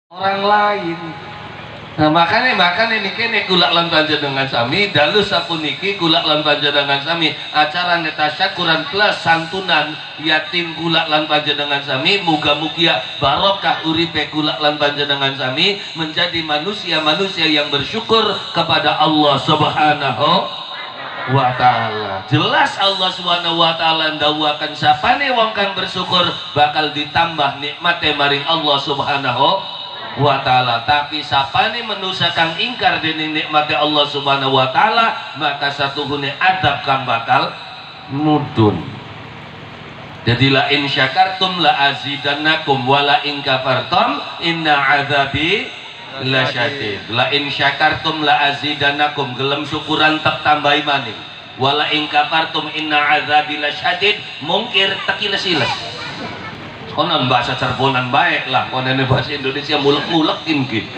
orang lain. Nah makanya niki nek kula lan panjenengan sami dalu sapuniki kula lan panjenengan sami acara tasyakuran plus santunan yatim kula lan panjenengan sami muga-mugia barokah uripe kula lan panjenengan sami menjadi manusia-manusia yang bersyukur kepada Allah Subhanahu wa ta'ala. Jelas Allah Subhanahu wa ta'ala ndawuhaken sapane wong kang bersyukur bakal ditambah nikmate maring Allah Subhanahu wa ta'ala. Tapi sapane manusia kang ingkar dening nikmate Allah Subhanahu wa ta'ala maka satuhune adab kang bakal mudun. Jadi la in syakartum la azidannakum wa la in kafartum inna adzabi lasyadid. La in syakartum la azidannakum, gelem syukuran tak tambahi maning. Wala in kafartum inna adzabi lasyadid, mungkir tekiles-iles. Konon bahasa Cerbonan baik lah, konon bahasa Indonesia mulek-mulekin gitu.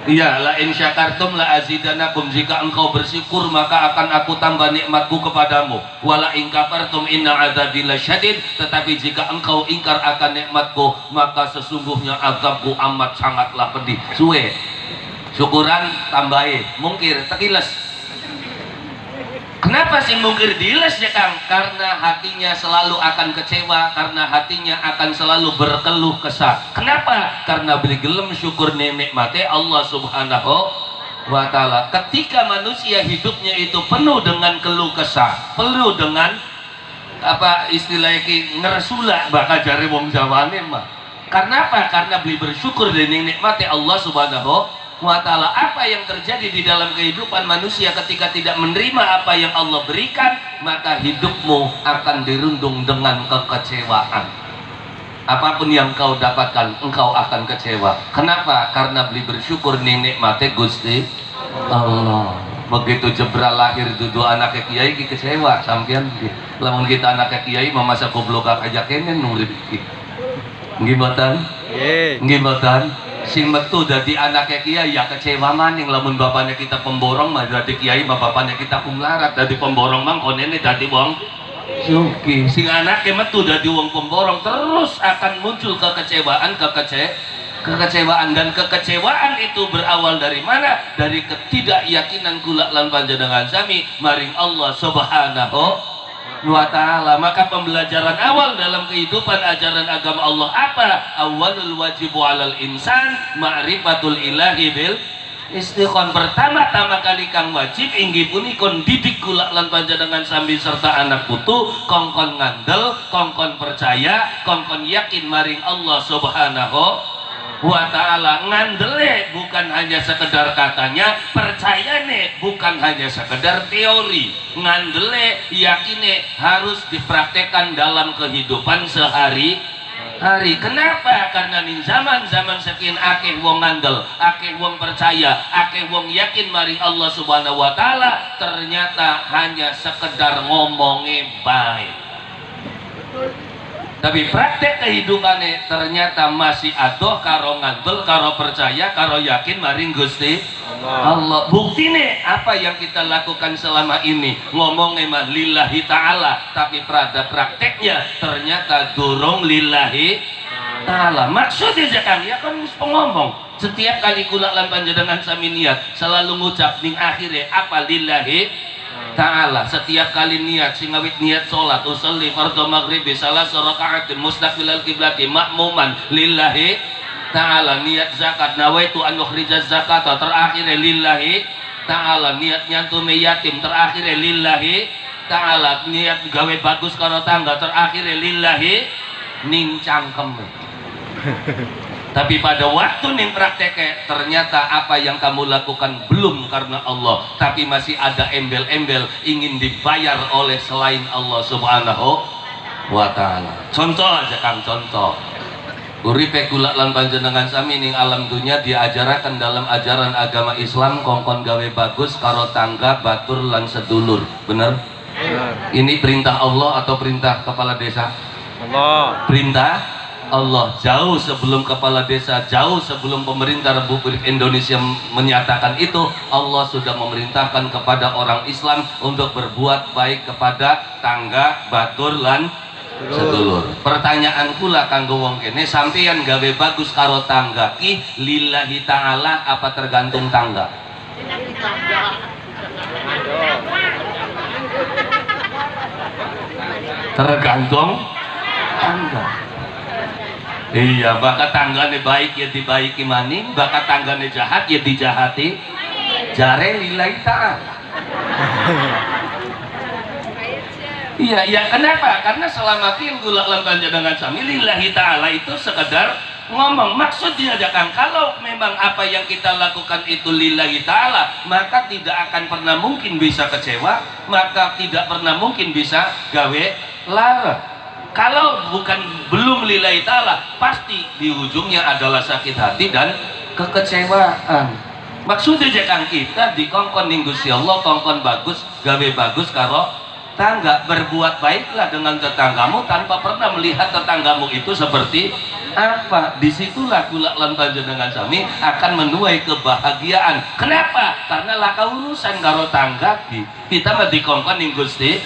Iya, la in syakartum la azidannakum, jika engkau bersyukur maka akan aku tambah nikmatku kepadamu. Wala in kafartum inna adzabi lasyadid, tetapi jika engkau ingkar akan nikmatku maka sesungguhnya azabku amat sangatlah pedih. Suwe syukuran tambahi, mungkir tekiles. Kenapa sih mungkir diles ya Kang? Karena hatinya selalu akan kecewa, karena hatinya akan selalu berkeluh kesah. Kenapa? Karena beli gelem syukur nikmate Allah Subhanahu wa ta'ala. Ketika manusia hidupnya itu penuh dengan keluh kesah, penuh dengan apa istilahnya ngersula bakal jari wong Jawane mah. Karena apa? Karena beli bersyukur dengan nikmate Allah Subhanahu wa ta'ala. Apa yang terjadi di dalam kehidupan manusia ketika tidak menerima apa yang Allah berikan, maka hidupmu akan dirundung dengan kekecewaan. Apapun yang kau dapatkan engkau akan kecewa. Kenapa? Karena beli bersyukur nikmate Gusti Allah. Begitu jebral lahir dudu anaknya kiai kecewa sampean. Lamun kita anaknya kiai masa goblok aja kene nurid iki. Nggih mboten? Nggih mboten? Sing metu dadi anaknya kiai ya kecewa maning. Lamun bapaknya kita pemborong mah dadi kiai, bapaknya kita kumlarat dadi pemborong mang konene dadi wong sugih. Sing anaknya metu dadi wong pemborong terus akan muncul kekecewaan dan kekecewaan itu berawal dari mana? Dari ketidakyakinan kula lan panjenengan sami maring Allah Subhanahu wa ta'ala. Maka pembelajaran awal dalam kehidupan ajaran agama Allah apa? Awalul wajibu alal insan ma'rifatul ilahi bil istiqon. Pertama-tama kali kang wajib inggih punika didik kula lan panjenengan sami serta anak putu kongkon ngandel, kongkon percaya, kongkon yakin maring Allah Subhanahu wa ta'ala. Ngandele bukan hanya sekedar katanya, percayane bukan hanya sekedar teori. Ngandele yakine harus dipraktekkan dalam kehidupan sehari-hari. Kenapa? Karena ning zaman-zaman sekian akeh wong ngandel, akeh wong percaya, akeh wong yakin maring Allah Subhanahu wa ta'ala, ternyata hanya sekedar ngomongnya baik. Tapi praktek kehidupannya ternyata masih adoh karo ngandel, karo percaya, karo yakin maring Gusti Allah. Bukti nih apa yang kita lakukan selama ini ngomongnya mah lillahi ta'ala, tapi pada prakteknya ternyata durung lillahi ta'ala. Maksudnya Kang ya kan pengomong setiap kali kula lan panjenengan sami niat selalu ngucap ning akhirnya apa lillahi ta'ala. Setiap kali niat singawit niat sholat usolli fardhu maghribi salah raka'atin mustaqbilal kiblati ma'muman lillahi ta'ala. Niat zakat nawaitu an ukhrija zakata terakhir lillahi ta'ala. Niat nyantume yatim terakhir lillahi ta'ala. Niat gawe bagus karo tangga terakhir lillahi ning cangkem. Tapi pada waktu ning prakteknya ternyata apa yang kamu lakukan belum karena Allah, tapi masih ada embel-embel ingin dibayar oleh selain Allah Subhanahu wa ta'ala. Contoh aja Kang, contoh uripe kula lan panjenengan sami ning alam dunia diajarakan dalam ajaran agama Islam kongkon gawe bagus karo tangga, batur lan sedulur. Bener? Ini perintah Allah atau perintah kepala desa? Allah. Perintah Allah. Jauh sebelum kepala desa, jauh sebelum pemerintah Republik Indonesia menyatakan itu, Allah sudah memerintahkan kepada orang Islam untuk berbuat baik kepada tangga, batur, lan sedulur. Pertanyaan kula kanggo wong kene, sampeyan gawe bagus karo tangga ki lillahi ta'ala apa tergantung tangga? Tergantung tangga. Iya, bakat tanggane baik ya dibaiki maning, bakat tanggane jahat ya dijahati. Jare lillahi ta'ala. Iya, iya, kenapa? Karena selama ini gula lan panjenengan sami lillahi ta'ala itu sekedar ngomong. Maksudnya aja kalau memang apa yang kita lakukan itu lillahi ta'ala, maka tidak akan pernah mungkin bisa kecewa, maka tidak pernah mungkin bisa gawe lara. Kalau bukan belum lillahi ta'ala, pasti di ujungnya adalah sakit hati dan kekecewaan. Maksudnya aja kita dikongkon ning Gusti Allah, kongkon bagus, gawe bagus karo tangga, berbuat baiklah dengan tetanggamu tanpa pernah melihat tetanggamu itu seperti apa. Disitulah kula lan panjenengan sami akan menuai kebahagiaan. Kenapa? Karena laka urusan karo tangga kita mah dikongkon ning Gusti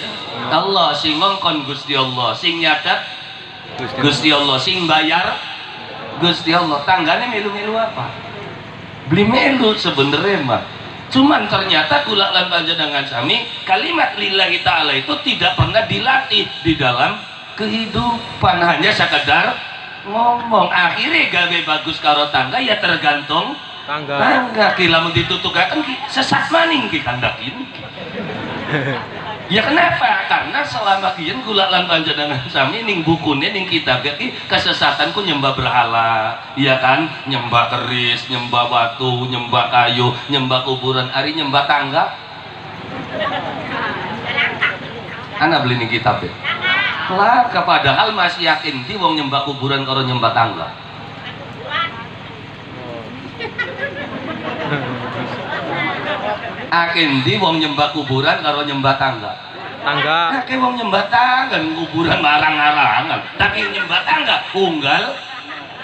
Allah, sing ngongkon Gusti Allah, sing nyatet Gusti Allah, sing bayar Gusti Allah. Tanggane melu-melu apa? Beli melu sebenarnya mah. Cuman ternyata kula lan panjenengan sami kalimat lillahi ta'ala itu tidak pernah dilatih di dalam kehidupan, hanya sekedar ngomong. Akhirnya gawe bagus karo tangga ya tergantung tangga. Kila mau ditutukakan sesat maning kita ndakin. Ya kenapa? Karena selama kian kula lan panjenengan sami ning bukune ning kitab iki kesesatanku nyembah berhala, iya kan? Nyembah keris, nyembah batu, nyembah kayu, nyembah kuburan, ari nyembah tangga. Ana beli ning kitab ya. Lah padahal masih yakin di wong nyembah kuburan karo nyembah tangga. Akin di wong nyembah kuburan karo nyembah tangga. Akeh wong nyembah tangga kuburan marang-arangan, tapi nyembah tangga unggal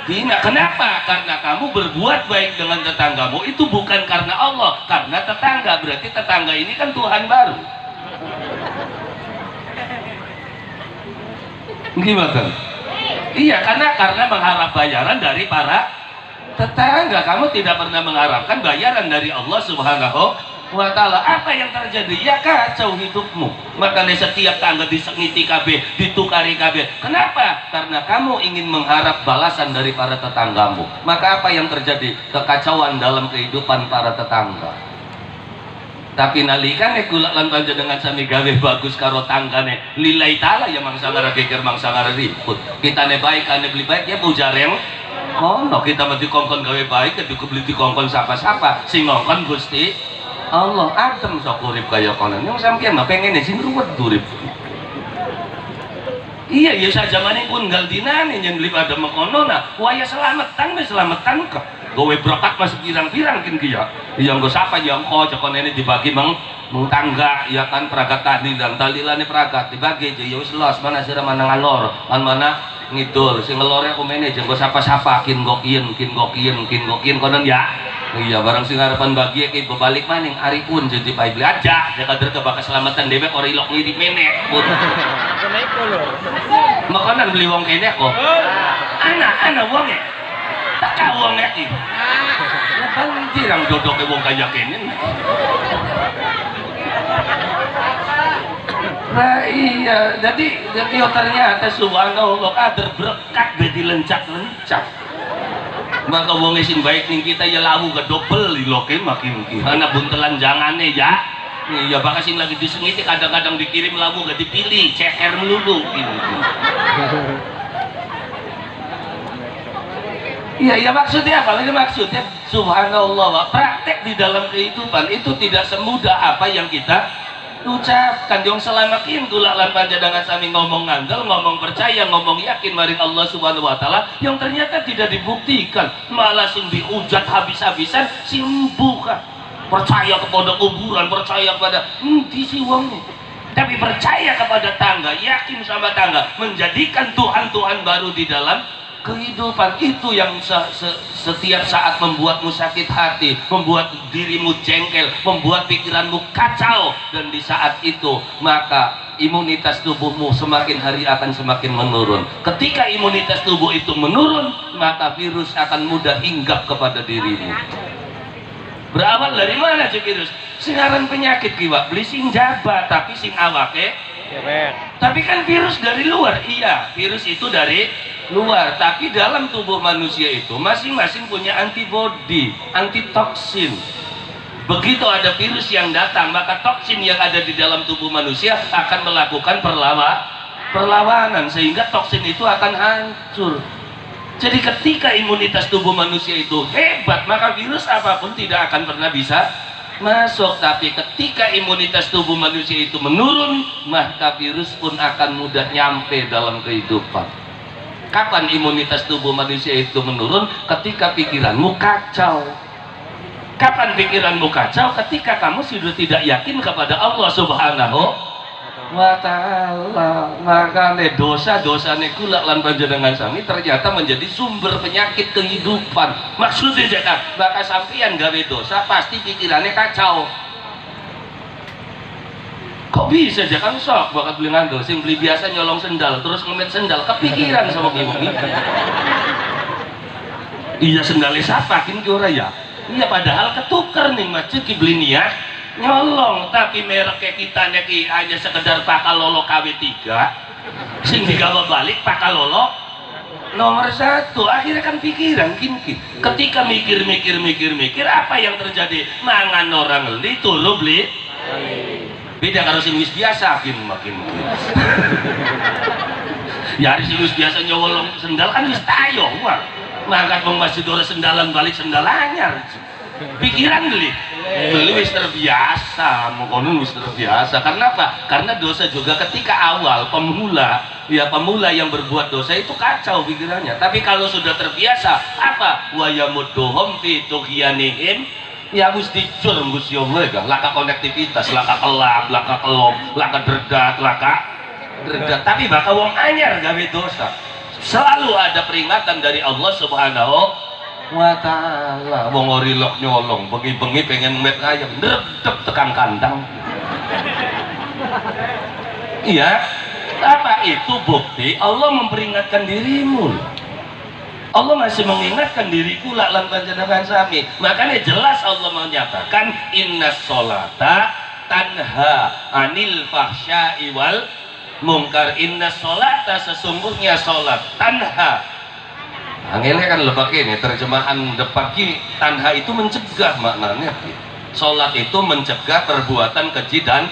dina. Kenapa? Karena kamu berbuat baik dengan tetanggamu itu bukan karena Allah, karena tetangga. Berarti tetangga ini kan Tuhan baru. Gimana? Iya, karena mengharap bayaran dari para tetangga. Kamu tidak pernah mengharapkan bayaran dari Allah Subhanahu wa ta'ala. Apa yang terjadi? Ya kacau hidupmu. Makanya setiap tangga disengiti kabeh, ditukari kabeh. Kenapa? Karena kamu ingin mengharap balasan dari para tetanggamu. Maka apa yang terjadi? Kekacauan dalam kehidupan para tetangga. Tapi nalikane kula lan panjenengan sami gawe bagus karo tanggane lillahi ta'ala ya mangsa ngara geger mangsa ngara ribut. Kitane baik ane beli baik ya bujareng. Oh, no, kita mesti kongkon gawe baik, ketika beli dikongkon sapa-sapa, sing ngongkon Gusti Allah. Adem sok urip kaya konon. Yang sampeyan mah pengene sing ruwet urip. Iya, ya sajamane pun gal dinane yen beli pada mekono nah, waya selamatan wis selamatan kok. Gawe berkat masih pirang-pirang kin ki ya. Yang go sapa yang kok cekon ini dibagi meng tangga ya kan peragat tadi dan talilane peragat dibagi aja ya wis los mana sira mana ngalor, mana ngidul sing ngelore kumene jeung go sapa-sapa kin gokin konon ya. Iya barang sing harapan bagi ki bebalik maning ari pun jadi pai beli aja ya kader ke bakal keselamatan dewek ora ilok ngiri menek. Naik lho. Makanan beli wong kene kok. Ana wonge. Tak ka wonge iki. Lah banjir ang dodoke wong kaya kene. Nah iya, jadi ternyata subhanallah kader berkat bedi lencak-lencak. Maka wong sing baik ning kita ya lawu kedobel diloke makin ana buntelan jangane ya. Ya bakal sing lagi disengiti kadang-kadang dikirim lawu gak dipilih, ceker melulu gitu. Iya, maksudnya apa? Maksudnya subhanallah, praktek di dalam kehidupan itu tidak semudah apa yang kita ucapkan. Yang selama ini kula lan panjenengan sami ngomong ngandel, ngomong percaya, ngomong yakin maring Allah Subhanahu wa taala yang ternyata tidak dibuktikan, malah sing dihujat habis-habisan sing bukan percaya kepada kuburan, percaya kepada si wongnya. Tapi percaya kepada tangga, yakin sama tangga, menjadikan Tuhan-Tuhan baru di dalam kehidupan itu yang setiap saat membuatmu sakit hati, membuat dirimu jengkel, membuat pikiranmu kacau, dan di saat itu maka imunitas tubuhmu semakin hari akan semakin menurun. Ketika imunitas tubuh itu menurun, maka virus akan mudah hinggap kepada dirimu. Berawal dari mana cek virus? Singaran penyakit kiwak, beli sing jabat tapi sing awake. Tapi kan virus dari luar. Iya, virus itu dari luar, tapi dalam tubuh manusia itu masing-masing punya antibodi, antitoksin. Begitu ada virus yang datang, maka toksin yang ada di dalam tubuh manusia akan melakukan perlawanan, sehingga toksin itu akan hancur. Jadi ketika imunitas tubuh manusia itu hebat, maka virus apapun tidak akan pernah bisa masuk. Tapi ketika imunitas tubuh manusia itu menurun, maka virus pun akan mudah nyampe dalam kehidupan. Kapan imunitas tubuh manusia itu menurun? Ketika pikiranmu kacau. Kapan pikiranmu kacau? Ketika kamu sudah tidak yakin kepada Allah Subhanahu wa ta'ala. Makanya dosa-dosa kula lan panjenengan sami ternyata menjadi sumber penyakit kehidupan. Maksudnya jangan, maka sampeyan gawe dosa pasti pikirannya kacau. Kok bisa jangan sok bakat beli ngandel sing beli biasa nyolong sendal terus ngemet sendal kepikiran sama ibu. Iya sendalnya siapa kini ora ya? Iya padahal ketuker nih masjid beli niat nyolong, tapi mereknya kita ki hanya sekedar Pakalolo KW3 sing digawa balik Pakalolo nomor 1. Akhirnya kan pikiran kinki. Ketika mikir apa yang terjadi? Mangan orang ngeli turu beli. Beda karo sing wis biasa makin. Ya hari sing wis biasa nyolong sendal kan wis tayo wah. Mangkat wong masjid ora sendalan balik sendal anyar. Pikiran beli wis terbiasa, mengkonon wis terbiasa. Karena apa? Karena dosa juga ketika awal pemula yang berbuat dosa itu kacau pikirannya. Tapi kalau sudah terbiasa, apa? Wa yamudduhum fi tughyanihim, ya wis dicur Gusti Allah ya, laka konektivitas, laka kelap, laka kelom, laka derdat. Tapi bakal wong anyar gawe dosa. Selalu ada peringatan dari Allah Subhanahu wa ta'ala. Wong orilok nyolong bengi-bengi pengen met ayam ndredeg tekan kandang. Iya, apa itu bukti Allah memperingatkan dirimu. Allah masih mengingatkan diriku lan panjenengan sami. Makanya jelas Allah menyatakan innas sholata tanha anil fahsya'i wal mungkar. Innas sholata sesungguhnya sholat tanha. Angelnya kan lebak ini terjemahan depan ki tanha itu mencegah maknanya. Sholat itu mencegah perbuatan keji dan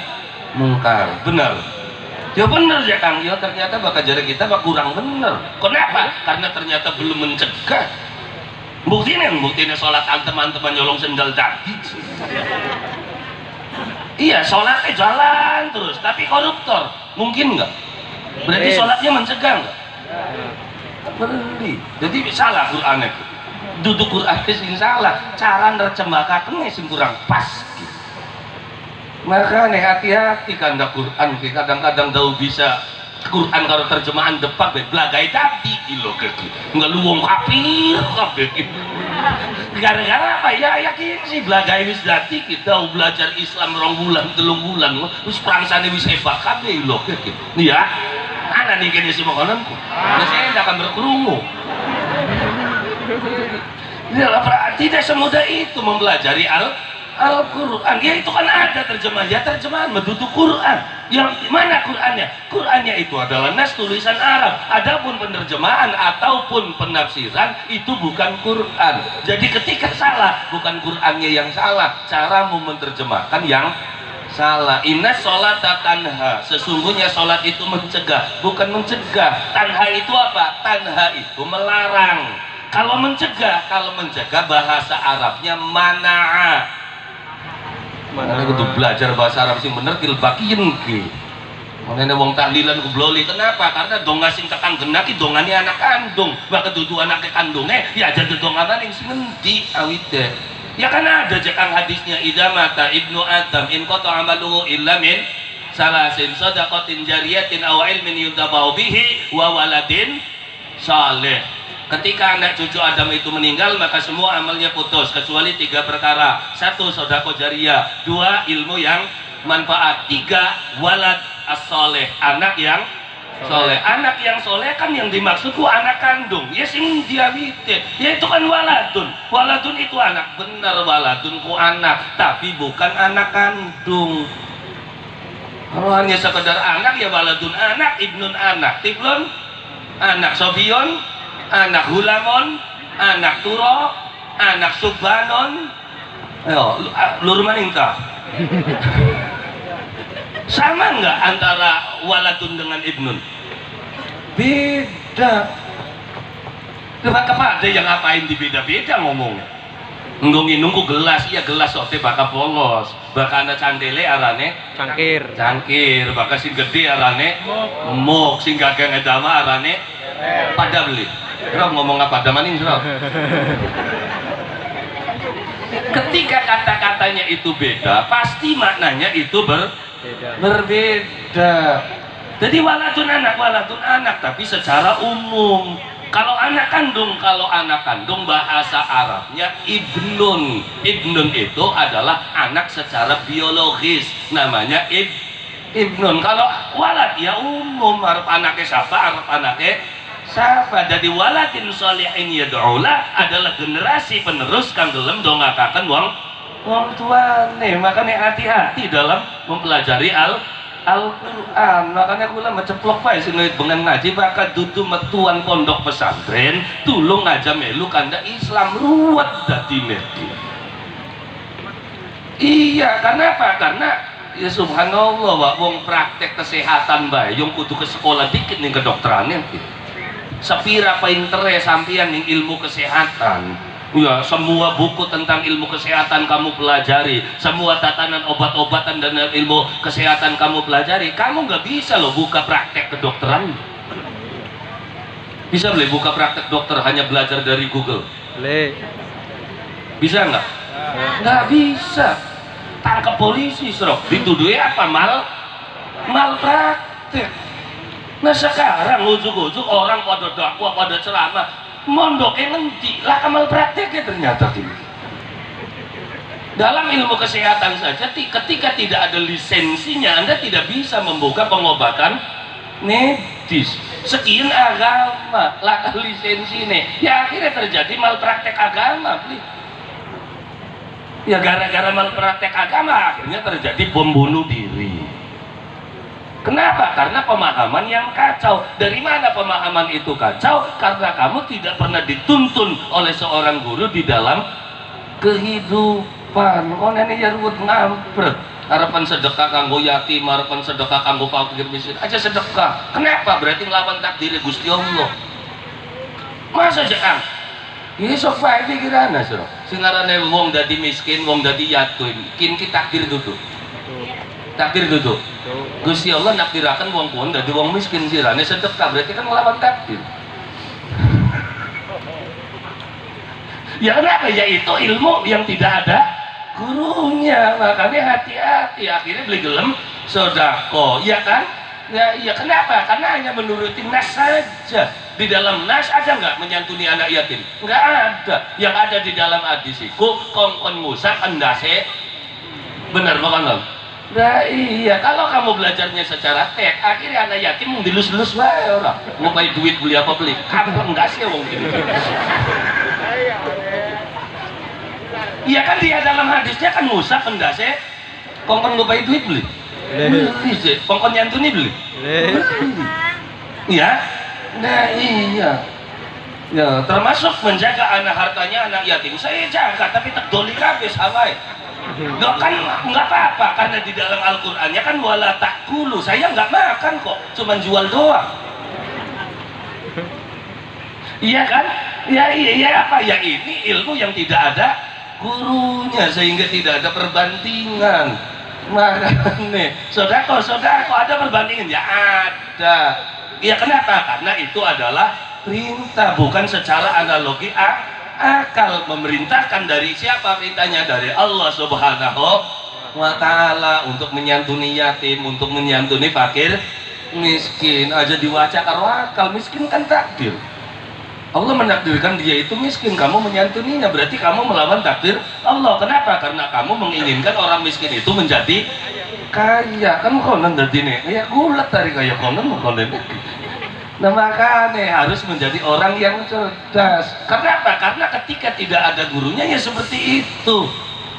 mungkar. Benar. Ya benar ya Kang, ya ternyata bakal jari kita kurang benar. Kenapa? Karena ternyata belum mencegah. Buktinya sholat teman-teman nyolong sendal tadi. Iya, sholatnya jalan terus, tapi koruptor. Mungkin nggak? Berarti sholatnya mencegah nggak? Beli. Jadi salah Qur'annya. Duduk Qur'annya sing salah. Cara nerjemahkannya sing kurang pas. Makanya hati-hati kanda Quran, kadang-kadang tahu bisa Quran kalau terjemahan depan belagai tadi ilo kaki nggak luwung kafir gara-gara apa ya yakin sih belagai wis dati kita belajar Islam 2 bulan 3 bulan terus perangsane wis hebat kabeh ilo kaki ya ana nih kene si makananku saya tidak akan berkerumu. Tidak semudah itu mempelajari Al-Quran. Ya itu kan ada terjemahan, ya terjemahan menduduk Quran. Yang mana Qurannya? Qurannya itu adalah nas tulisan Arab. Adapun penerjemahan ataupun penafsiran itu bukan Quran. Jadi ketika salah, bukan Qurannya yang salah, caramu menerjemahkan yang salah. Inna sholata tanha, sesungguhnya sholat itu mencegah, bukan mencegah. Tanha itu apa? Tanha itu melarang. Kalau mencegah bahasa Arabnya mana'a. Mana kudu belajar bahasa Arab sing bener dilbakiin ki. Mana wong tahlilan ku bloli. Kenapa? Karena donga sing tekan genah ki dongane anak kandung. Bahkan dudu anak kandungnya ya jadi donganan yang semendi awite. Ya kan ada jekang hadisnya idza mata ibnu adam in qata amaluhu illa min salasin sadaqatin jariyatin aw ilmin yuntabau bihi wa waladin saleh. Ketika anak cucu Adam itu meninggal, maka semua amalnya putus kecuali 3 perkara. 1 sedekah jariyah, 2 ilmu yang manfaat, 3 walad as-soleh, anak yang soleh. Anak yang soleh kan yang dimaksudku anak kandung. Ya sing diawite, ya itu kan waladun. Waladun itu anak, bener waladun ku anak, tapi bukan anak kandung. Kalau hanya sekedar anak ya waladun anak, ibnun anak, tiblun anak sobion, anak hulamon, anak turo, anak subbanon. Ayo, lur maningka. Sama nggak antara waladun dengan ibnun? Beda. Kepada yang ngapain dibeda-beda ngomongnya. Nunggu gelas, iya gelas sote baka polos, baka ana candele arane cangkir, cangkir, baka sing gede arane mok, sing gagang edama arane pada beli. Kira ngomong apa pada maning bro? Ketika kata-katanya itu beda, pasti maknanya itu berbeda. Jadi waladun anak, tapi secara umum. Kalau anak kandung bahasa Arabnya ibnun. Ibnun itu adalah anak secara biologis, namanya ibnun. Kalau walad ya umum, arep anaknya siapa? Jadi waladin sholihin yad'ula adalah generasi penerus kang gelem dongakaken wong tuane. Makanya hati-hati dalam mempelajari Al-Quran. Makanya kula menceplok wae sing bengen ngaji bakal dudu metuan pondok pesantren tulung aja melu kanda Islam ruwet dadi meti. Iya, kenapa? Karena ya subhanallah wak wong praktek kesehatan bae yang kudu ke sekolah dikit ning kedokteran iki. Sepira pintere sampeyan ning ilmu kesehatan. Ya, semua buku tentang ilmu kesehatan kamu pelajari, semua tatanan obat-obatan dan ilmu kesehatan kamu pelajari, kamu nggak bisa loh buka praktek kedokteran. Bisa boleh buka praktek dokter hanya belajar dari Google? Boleh. Bisa nggak? Nggak bisa. Tangkap polisi, serok. Dituduhnya apa? Mal praktek. Nah sekarang ujuk-ujuk orang pada dakwah, pada ceramah, mondoknya ngendi lah kamal prakteknya ternyata gini. Dalam ilmu kesehatan saja ketika tidak ada lisensinya Anda tidak bisa membuka pengobatan medis. Sekian agama lah lisensi nih, ya akhirnya terjadi malpraktek agama. Ya gara-gara malpraktek agama akhirnya terjadi bom bunuh diri. Kenapa? Karena pemahaman yang kacau. Dari mana pemahaman itu kacau? Karena kamu tidak pernah dituntun oleh seorang guru di dalam kehidupan. Oh nenek ya ruwet ngampret. Harapan sedekah kanggo yatim, harapan sedekah kanggo fakir miskin. Aja sedekah. Kenapa? Berarti ngelawan takdir Gusti Allah. Masa jangan? Ini sok bae pikiranna, Sro. Sing ngarane wong dadi miskin, wong dadi yatim, kin ki takdir dudu. Takdir duduk. Gusti Allah nakdirakan wong pun dari wong miskin sirane sedekah, berarti kan melawan takdir. Ya kenapa? Ya itu ilmu yang tidak ada gurunya. Makanya hati-hati, akhirnya beli gelem sodako, ya kan? Ya kenapa? Karena hanya menuruti nas saja. Di dalam nas ada nggak menyantuni anak yatim? Nggak ada. Yang ada di dalam hadis itu kongkon Musa endase, benar bukan? Nah iya, kalau kamu belajarnya secara tek, akhirnya anak yatim mau dilus-lus wae orang. Mau pakai duit beli apa beli? Kamu enggak sih wong gini. Iya kan dia dalam hadisnya kan Musa pendase kongkon mau pakai duit beli. Beli sih, kongkon nyantuni beli. Iya. Nah iya. Ya, termasuk menjaga anak hartanya anak yatim. Saya jaga tapi tegdoli kabeh sawai. Nggak kan nggak apa-apa karena di dalam Al-Qur'annya kan wala takulu, saya nggak makan kok, cuman jual doang. Iya kan? Ya iya apa ya, ini ilmu yang tidak ada gurunya sehingga tidak ada perbandingan. Makanya sodako ada perbandingan ya ada. Ya kenapa? Karena itu adalah perintah, bukan secara analogi akal. Memerintahkan dari siapa perintahnya? Dari Allah Subhanahu wa ta'ala untuk menyantuni yatim, untuk menyantuni fakir miskin. Aja diwaca karo akal, miskin kan takdir. Allah menakdirkan dia itu miskin, kamu menyantuninya, berarti kamu melawan takdir Allah. Kenapa? Karena kamu menginginkan orang miskin itu menjadi kaya kan konon dadine ya gulat dari kaya konon konon. Nah makanya harus menjadi orang yang cerdas. Kenapa? Karena ketika tidak ada gurunya ya seperti itu.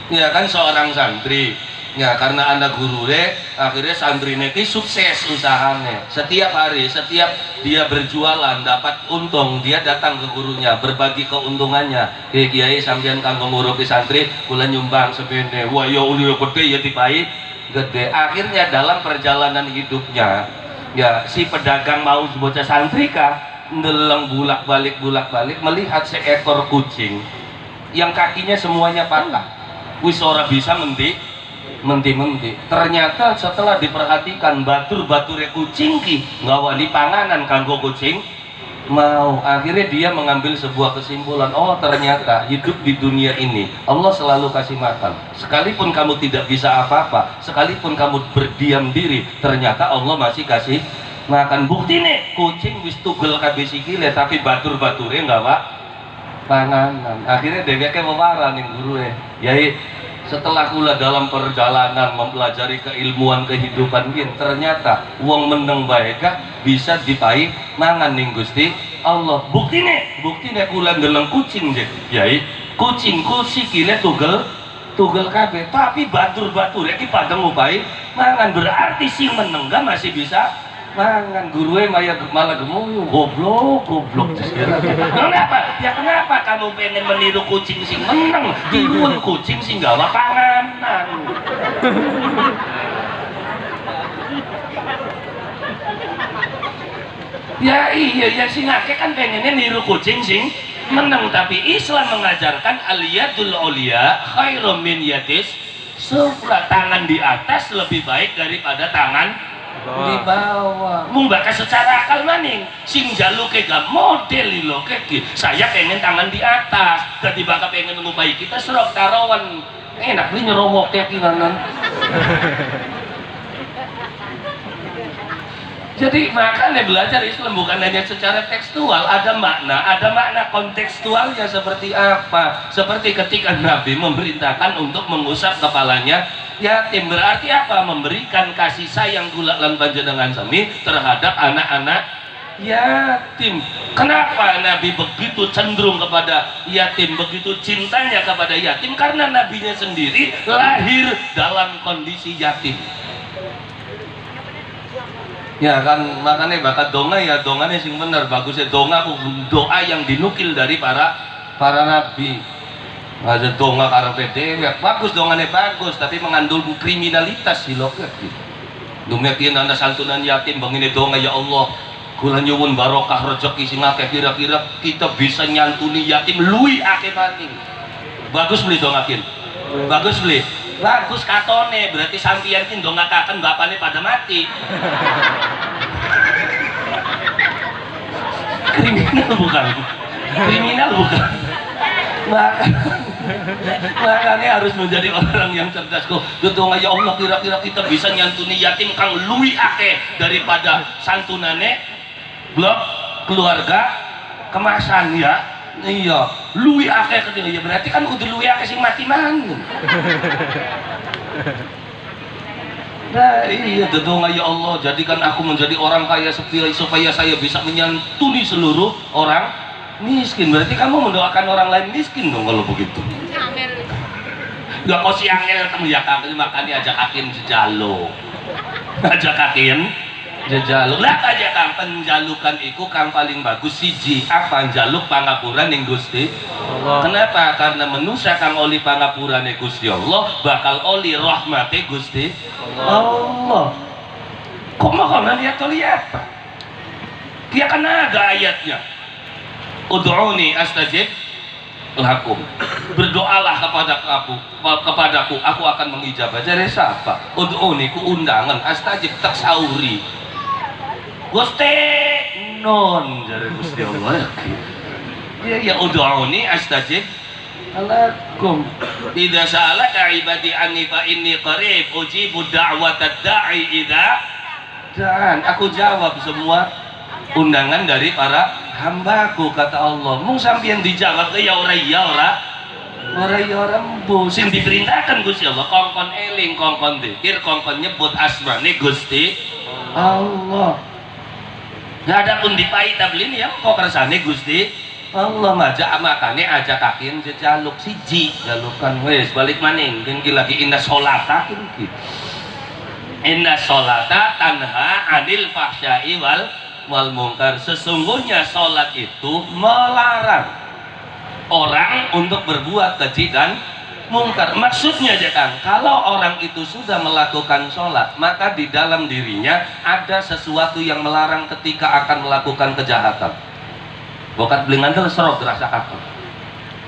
Ya kan seorang santri. Ya karena anak guru deh, akhirnya santri neki sukses usahanya. Setiap hari, setiap dia berjualan dapat untung, dia datang ke gurunya berbagi keuntungannya. Kiai sampean kanggo ngurupi santri, kula nyumbang sebene. Wah ya uli gede ya dipai gede. Akhirnya dalam perjalanan hidupnya, ya si pedagang mau bocah santri kah ndeleng bulak-balik melihat seekor kucing yang kakinya semuanya patah. Wis ora bisa menti. Ternyata setelah diperhatikan batur-bature kucing ki ngawani panganan kanggo kucing mau. Akhirnya dia mengambil sebuah kesimpulan, oh ternyata hidup di dunia ini Allah selalu kasih makan. Sekalipun kamu tidak bisa apa-apa, sekalipun kamu berdiam diri, ternyata Allah masih kasih makan. Bukti nih kucing wis tugel kabeh sikile tapi batur-bature nggak pak panganan. Akhirnya dheweke mewarah ning gurue, yai setelah kula dalam perjalanan mempelajari keilmuan kehidupan gin, ternyata wong meneng bae bisa dipai mangan ning Gusti Allah. Bukti nih kula ndeleng kucing je, yai kucingku sikile tugel kabeh tapi batur-batur iki pada ngupai mangan, berarti sing meneng masih bisa mangan. Gurue malah gemuyu goblok. Kenapa? Ya kenapa kamu pengen meniru kucing sing meneng? Tiruan kucing sing gawa panganan. Ya iya ya sing akeh kan pengennya niru kucing sing meneng, tapi Islam mengajarkan aliyadul ulia khairum min yadis sufla. Tangan di atas lebih baik daripada tangan di bawah. Mumbaka secara akal maning sing jaluke gak model lho keki. Saya pengen tangan di atas, jadi bakal pengen ngupai kita serok tarawan enak beli nyerowok kekinan. Jadi makanya belajar Islam bukan hanya secara tekstual, ada makna kontekstualnya seperti apa. Seperti ketika Nabi memerintahkan untuk mengusap kepalanya yatim, berarti apa? Memberikan kasih sayang kula lan panjenengan sami terhadap anak-anak yatim. Kenapa Nabi begitu cenderung kepada yatim, begitu cintanya kepada yatim? Karena nabinya sendiri lahir dalam kondisi yatim. Ya kan, makanya bakat donga ya donganya sing bener, bagusnya doa yang dinukil dari para nabi. Ada donga karepe dhewe bagus, dongane bagus tapi mengandung kriminalitas sih loh. Dumekin anda santunan yatim bangine donga, ya Allah kula nyuwun barokah rezeki sing akeh, kira-kira kita bisa nyantuni yatim luwih akeh maning. Bagus beli dongakin. Bagus beli. Bagus katone, berarti sampeyan ki ndongakaken bapane pada mati. Kriminal bukan? Makanya harus menjadi orang yang cerdas kok. Doa ya Allah kira-kira kita bisa nyantuni yatim kang luwih akeh daripada santunane blok keluarga kemasan ya. Iya, luwih akeh ketika ya berarti kan kudu luwih akeh sing mati mangun. Nah iya doa ya Allah jadikan aku menjadi orang kaya supaya saya bisa menyantuni seluruh orang miskin. Berarti kamu mendoakan orang lain miskin dong kalau begitu. Gak kok si angel kamu ya kakek makanya ajak akin jejalo. Ajak akin jejalo. Lah aja kang penjalukan iku kang paling bagus siji apa njaluk pangapuran ning Gusti Allah. Kenapa? Karena manusia kang oli pangapurane Gusti Allah bakal oli rahmate Gusti Allah. Kok mau lihat dia kan ada ayatnya. Ud'uni astajib lakum. Berdoalah kepadaku, aku akan mengijabah. Jadi siapa? Ud'uni ku undangan, astajib tak sauri. Gusti non jare Gusti Allah. Ya ud'uni astajib lakum. Idza sa'alaka ibadi anni fa inni qarib ujibu da'watad da'i idza da'an. Aku jawab semua undangan dari para hambaku, kata Allah. Mung sampeyan dijawab ya ora ora ya rembu sing diperintahkan Gusti Allah kongkon eling kongkon dzikir kongkon nyebut asmane Gusti Allah. Nggak ada pun dipai tablin ya kok kersane Gusti Allah ngajak makane aja kakin jejaluk siji jalukan wes balik maning tinggi lagi inna sholata inna sholata tanha anil fahsyai wal mungkar. Sesungguhnya sholat itu melarang orang untuk berbuat keji dan mungkar. Maksudnya aja Kang, kalau orang itu sudah melakukan sholat maka di dalam dirinya ada sesuatu yang melarang ketika akan melakukan kejahatan. Bokat belingandel serok terasa kakak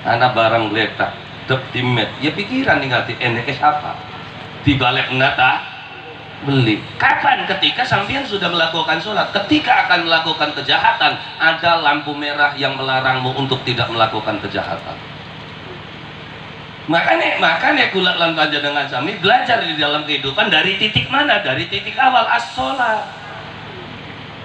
anak barang geletak dep timet ya pikiran nih ngati endekes apa dibalik nata beli. Kapan? Ketika sampean sudah melakukan sholat. Ketika akan melakukan kejahatan ada lampu merah yang melarangmu untuk tidak melakukan kejahatan. Makanya kula lan panjenengan sami belajar di dalam kehidupan dari titik mana? Dari titik awal as-sholat.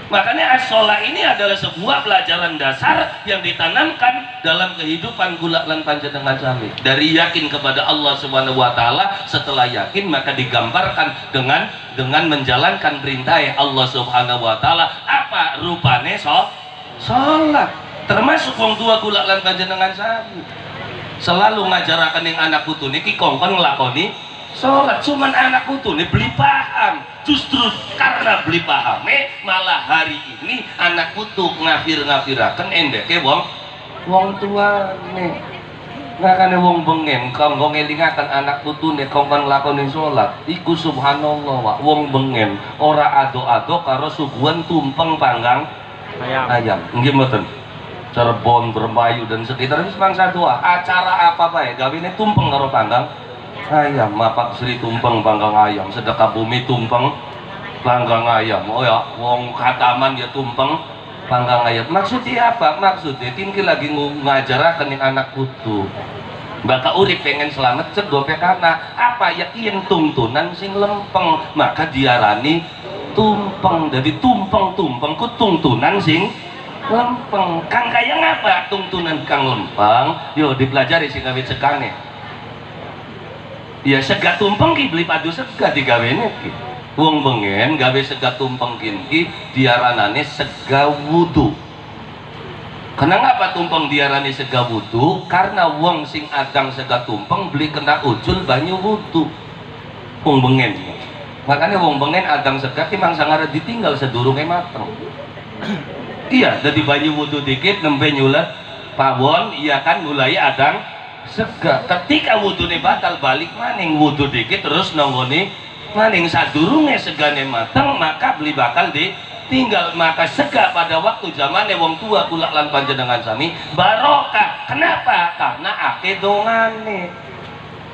Makanya as-sholat ini adalah sebuah pelajaran dasar yang ditanamkan dalam kehidupan kula lan panjenengan sami. Dari yakin kepada Allah Subhanahu wa taala, setelah yakin maka digambarkan dengan menjalankan perintah Allah Subhanahu wa taala. Apa rupane sholat? Termasuk wong tua kula lan panjenengan sami. Selalu ngajarakan yang anak putu niki kongkon ngelakoni sholat. Cuman anak putu nih beli paham. Justru karena beli paham malah hari ini anak putu ngafir-ngafirakan endeke wong tua nih ngakane wong bengen kongkong ngelingakan anak putu nih kongkon ngelakoni sholat iku subhanallah wak wong bengen ora ado-ado karo suguhan tumpeng panggang ayam nggih mboten Cirebon, Bermayu dan sekitar itu bangsa tua. Acara apa ya? Gawine tumpeng karo panggang ayam, mapak Sri tumpeng panggang ayam, sedekah bumi tumpeng panggang ayam. Oh ya, wong khataman ya tumpeng panggang ayam. Maksudnya apa? Maksudnya tinggi lagi ngajarakan yang anak putu. Baka urip pengen selamat cek dope karena apa ya yang tuntunan sing lempeng maka diarani tumpeng. Jadi tumpeng ku tuntunan sing lempeng. Kang kaya ngapa tuntunan kang lempeng? Yo dipelajari sing gawe sekane. Ya sega tumpeng ki beli padu sega digawene ki. Wong bengen gawe sega tumpeng ki diaranane sega wudu. Kenapa tumpeng diarani sega wudu? Karena wong sing adang sega tumpeng beli kena ujul banyu wudu. Wong bengen. Makanya wong bengen adang sega ki mangsa ngare ditinggal sedurunge mateng. Iya, jadi banyu wudhu dikit nembe nyulat pawon, iya kan mulai adang sega. Ketika wudhunya batal balik maning wudhu dikit terus nonggoni maning sadurunge segane mateng maka beli bakal ditinggal. Maka sega pada waktu zamannya wong tua kula lan panjenengan sami barokah. Kenapa? Karena ake dongane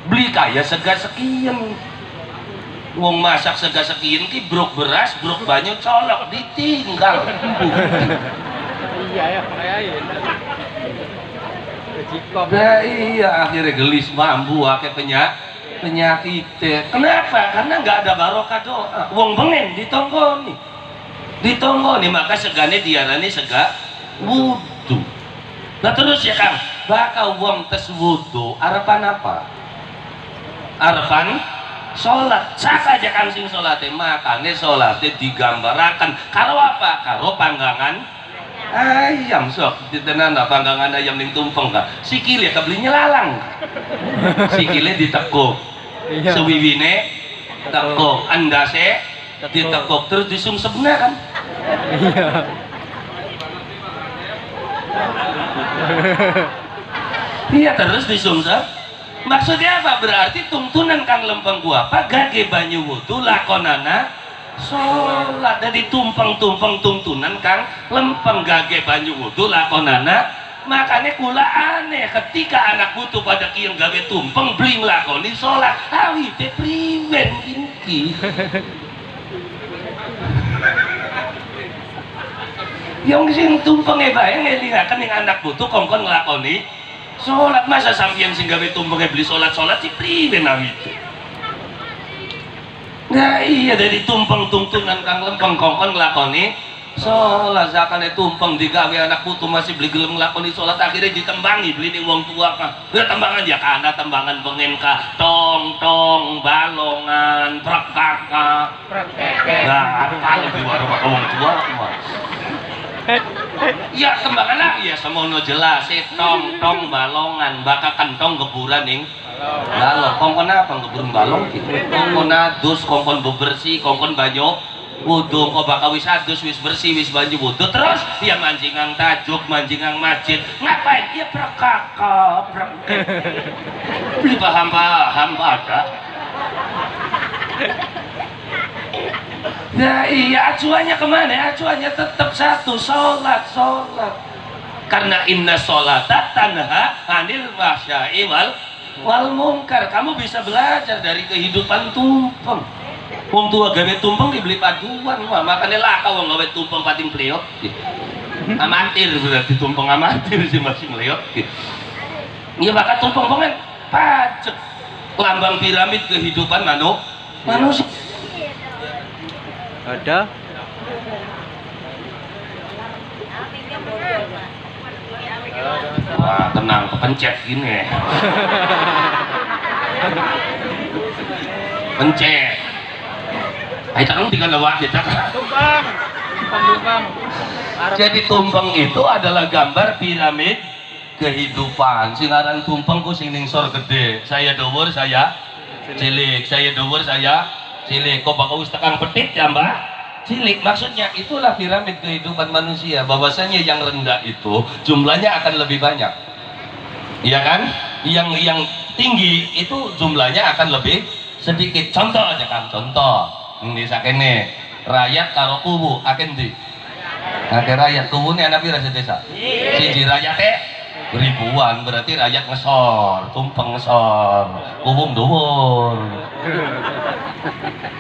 beli kaya sega sekian. Wong masak sega sekian ki brok beras, brok banyu colok ditinggal. Iya ya, nah, iya akhirnya gelis mambu akeh penyakit. Kenapa? Karena nggak ada barokah doa. Wong bengen ditonggoni maka segane diarani sega wudu. Nah terus ya Kang, bakal wong tes wudu arepan apa? Arepan sholat. Siapa aja kan sing sholatnya? Makanya sholatnya digambarakan karo apa? Karo panggangan ayam. Sok ditenan panggangan ayam ning tumpeng kak sikile kebelinya lalang sikile ditekuk sewiwine tekuk andase ditekuk terus disungsepna kan iya terus disungsep. Maksudnya apa? Berarti tuntunan kang lempeng gua apa? Gage banyu wudu lakonana sholat. Jadi tumpeng tuntunan kang lempeng gage banyu wudu lakonana. Makanya kula aneh ketika anak putu pada kiyang gawe tumpeng beli nglakoni sholat. Awi teh priwen iki. Yang sing tumpenge bae ngelingaken ning anak putu kongkon nglakoni sholat. Masa sampeyan sing gawe tumpenge beli sholat si priwe nami itu. Nah iya dari tumpeng tuntunan kang lempeng kongkon nglakoni sholat zakane tumpeng digawe anak putu masih beli gelem nglakoni sholat akhirnya ditembangi beli ning wong tua kah ya tembangan ya kana tembangan bengen kah tong tong balongan prekaka nah kalau di warung wong tua ya tembangan lah ya semono jelas tong tong balongan bakal kentong geburan ning balong kongkon apa ngeburung balong kongkon adus kongkon bebersih kongkon banyu wudhu kok bakal wis adus wis bersih wis banyu wudhu terus ya manjingang tajuk manjingang masjid ngapain ya prekaka beli paham pada nah iya acuannya kemana acuannya tetap satu sholat karena inna sholata tanha anil fahsya'i wal munkar. Kamu bisa belajar dari kehidupan tumpeng. Wong tua gawe tumpeng dibeli paduan, wah makanya laka wong gawe tumpeng pating pleot. Amatir berarti tumpeng amatir sih masih meleot. Iya maka tumpeng pengen pajak lambang piramid kehidupan manusia. Ada. Wah tenang kepencet gini. Pencet. Ayo cakang tinggal lewat ya cakang. Tumpang. Jadi tumpeng itu adalah gambar piramid kehidupan. Singaran tumpeng ku sing ning sor gede. Saya dhuwur saya cilik. Saya dhuwur saya cilik. Kok bakal wis tekang petit ya Mbak? Cilik. Maksudnya itulah piramid kehidupan manusia. Bahwasanya yang rendah itu jumlahnya akan lebih banyak. Iya kan? Yang tinggi itu jumlahnya akan lebih sedikit. Contoh aja kan, contoh. Ini sakene rakyat karo kubu akan di. Akeh rakyat kubu ini anak pira desa. Siji rakyate ribuan berarti rakyat ngesor, tumpeng ngesor, kubu dhuwur.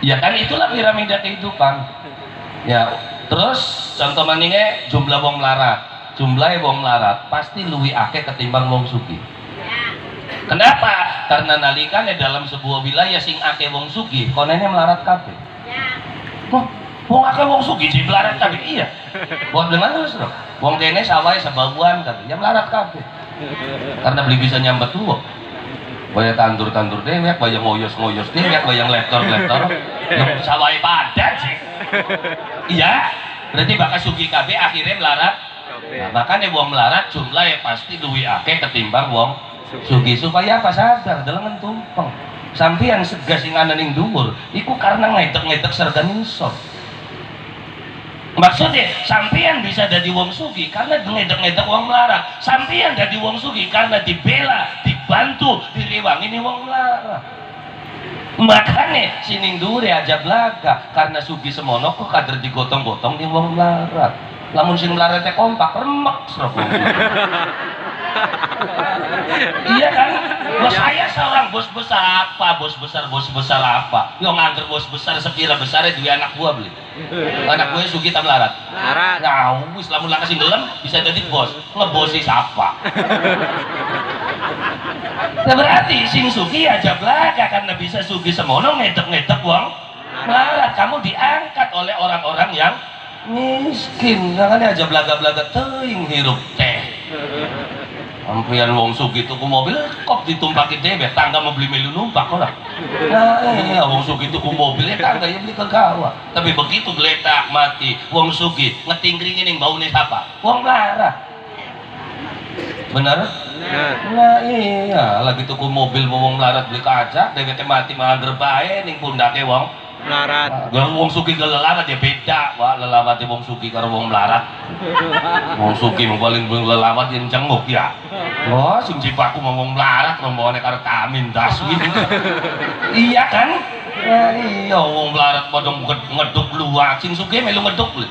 Ya kan itulah piramida kehidupan. Ya, terus contoh maninge jumlah wong melarat. Jumlah wong melarat pasti luwih akeh ketimbang wong sugih. Kenapa? Karena nalikane dalam sebuah wilayah sing akeh wong sugih, konene melarat kabeh. Wong akeh wong sugih sing melarat kabeh iya. Buat dengan terus loh. Wong kene sawahe sebabuan kabeh, ya melarat kabeh. Karena beli bisa nyambat tuwa. Bayang tandur-tandur dewek, bayang ngoyos-ngoyos dewek, bayang lektor-lektor. Yang sawahe padat sih. Iya, berarti bakal sugih kabeh akhirnya melarat. Nah, makanya wong melarat jumlahnya pasti luwih akeh ketimbang wong sugih. Supaya apa sadar delengen tumpeng. Sampeyan segas sing ana ning dhuwur iku karena ngedek-ngedek serga nisor. Maksudnya sampeyan bisa jadi wong sugih karena ngedek-ngedek wong melarat. Sampeyan jadi wong sugih karena dibela, dibantu, direwangi ning wong melarat. Makanya sining dhuwur aja blaga karena sugih semono kok kader digotong-gotong ning wong melarat. Lamun sing melaratnya kompak remek srok. Iya kan? Bos saya seorang bos besar apa? Bos besar apa? Yang nganter bos besar sekira besarnya dua anak buah beli. Anak buahnya sugih tak melarat. Melarat. Nah, wis lamun laka sing gelem bisa jadi bos. Ngebosi siapa? Nah, berarti sing sugih aja blaga karena bisa sugih semono ngedek-ngedek wong melarat. Kamu diangkat oleh orang-orang yang miskin. Makanya aja blaga-blaga teuing hirup teh. Ampian wong sugih tuku mobil kok ditumpaki dhewe tangga mau beli melu numpak ora. Nah, iya wong sugih tuku mobil tangga ya beli kegawa. Tapi begitu geletak mati wong sugih ngetingkringin ning baune siapa? Wong melarat. Bener? Bener. Nah iya, lagi tuku mobil wong melarat beli kaca, dheweke mati mander bae ning pundake wong Melarat. wong sugih ke lelarat ya beda, wah lelawate wong sugih karo wong melarat. Wong sugih paling lelawat yang cenguk ya. Wah, sing cipaku wong melarat rombongane karo Tamin Daswin. Iya kan? Iya wong melarat padha ngeduk luwak, sing sugih melu ngeduk lho.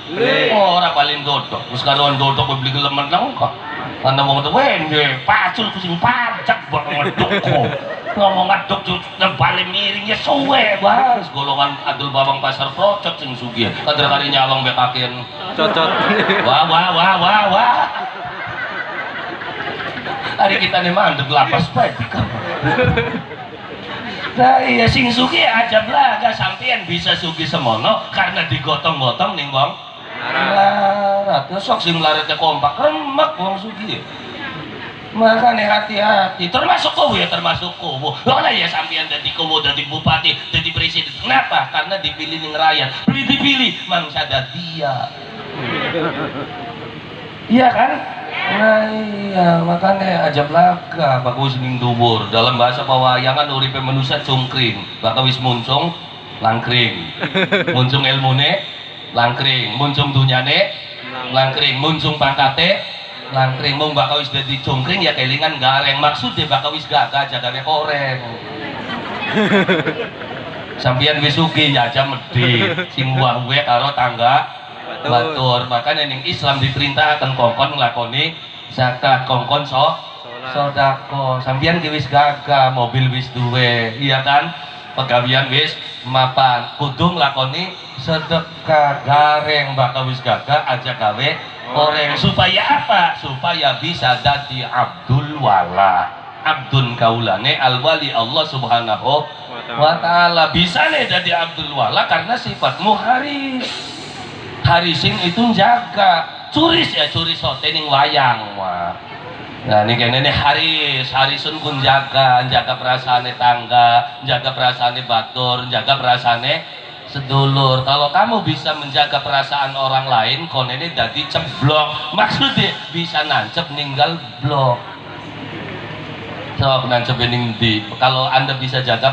Ora paling dodok, wis karo dodok beli gelemen nang kok. Ana wong tuwa wende pacul sing pajak buat ngeduk kok. Ngomong ngaduk paling miringnya suwe bas golongan adul bawang pasar procot sing sugih kader kari nyawang bekaken Cocot. wah hari kita nih mandek lapas baik nah iya sing sugih aja blaga sampean bisa sugih semono karena digotong-gotong ning wong Melarat. Sok sing melaratnya kompak remek wong sugih. Makanya hati-hati, termasuk kowe ya, termasuk kowe. Lah ya sampean dadi kowe, dadi bupati, dadi presiden. Kenapa? Karena dipilih ning rakyat. Dipilih mangsa dia. Iya kan? Nah iya, makanya ajab laga bagus ning dhuwur. Dalam bahasa pawayangan uripe manusia cungkring. Bakal wis muncung langkring. Muncung ilmune langkring, muncung dunyane langkring, muncung pangkate langkring. Mung bakal wis dadi cungkring ya kelingan gareng. Maksudnya bakal wis gagah jagane koreng. Sampeyan wis sugih ya aja medhit sing wae karo tangga batur. Makanya ning Islam diperintahkan kongkon nglakoni zakat, kongkon sodako. Sampeyan ki wis gagah, mobil wis duwe, iya kan? Pegawian wis mapan, kudu nglakoni sedekah. Gareng bakal wis gagah aja gawe koreng. Supaya apa? Supaya bisa dadi abdul wala, abdun kaulane alwali Allah subhanahu wa ta'ala. Bisa nih jadi abdul wala karena sifatmu harisin itu jaga. Curis ya curis sote ning wayang wah. Nah ini kayaknya nih harisun pun jaga perasaane tangga, jaga perasaane batur, jaga perasaane sedulur. Kalau kamu bisa menjaga perasaan orang lain, kon ini jadi ceblok. Maksudnya bisa nancep ninggal blok. So nancep ning ndi? Kalau Anda bisa jaga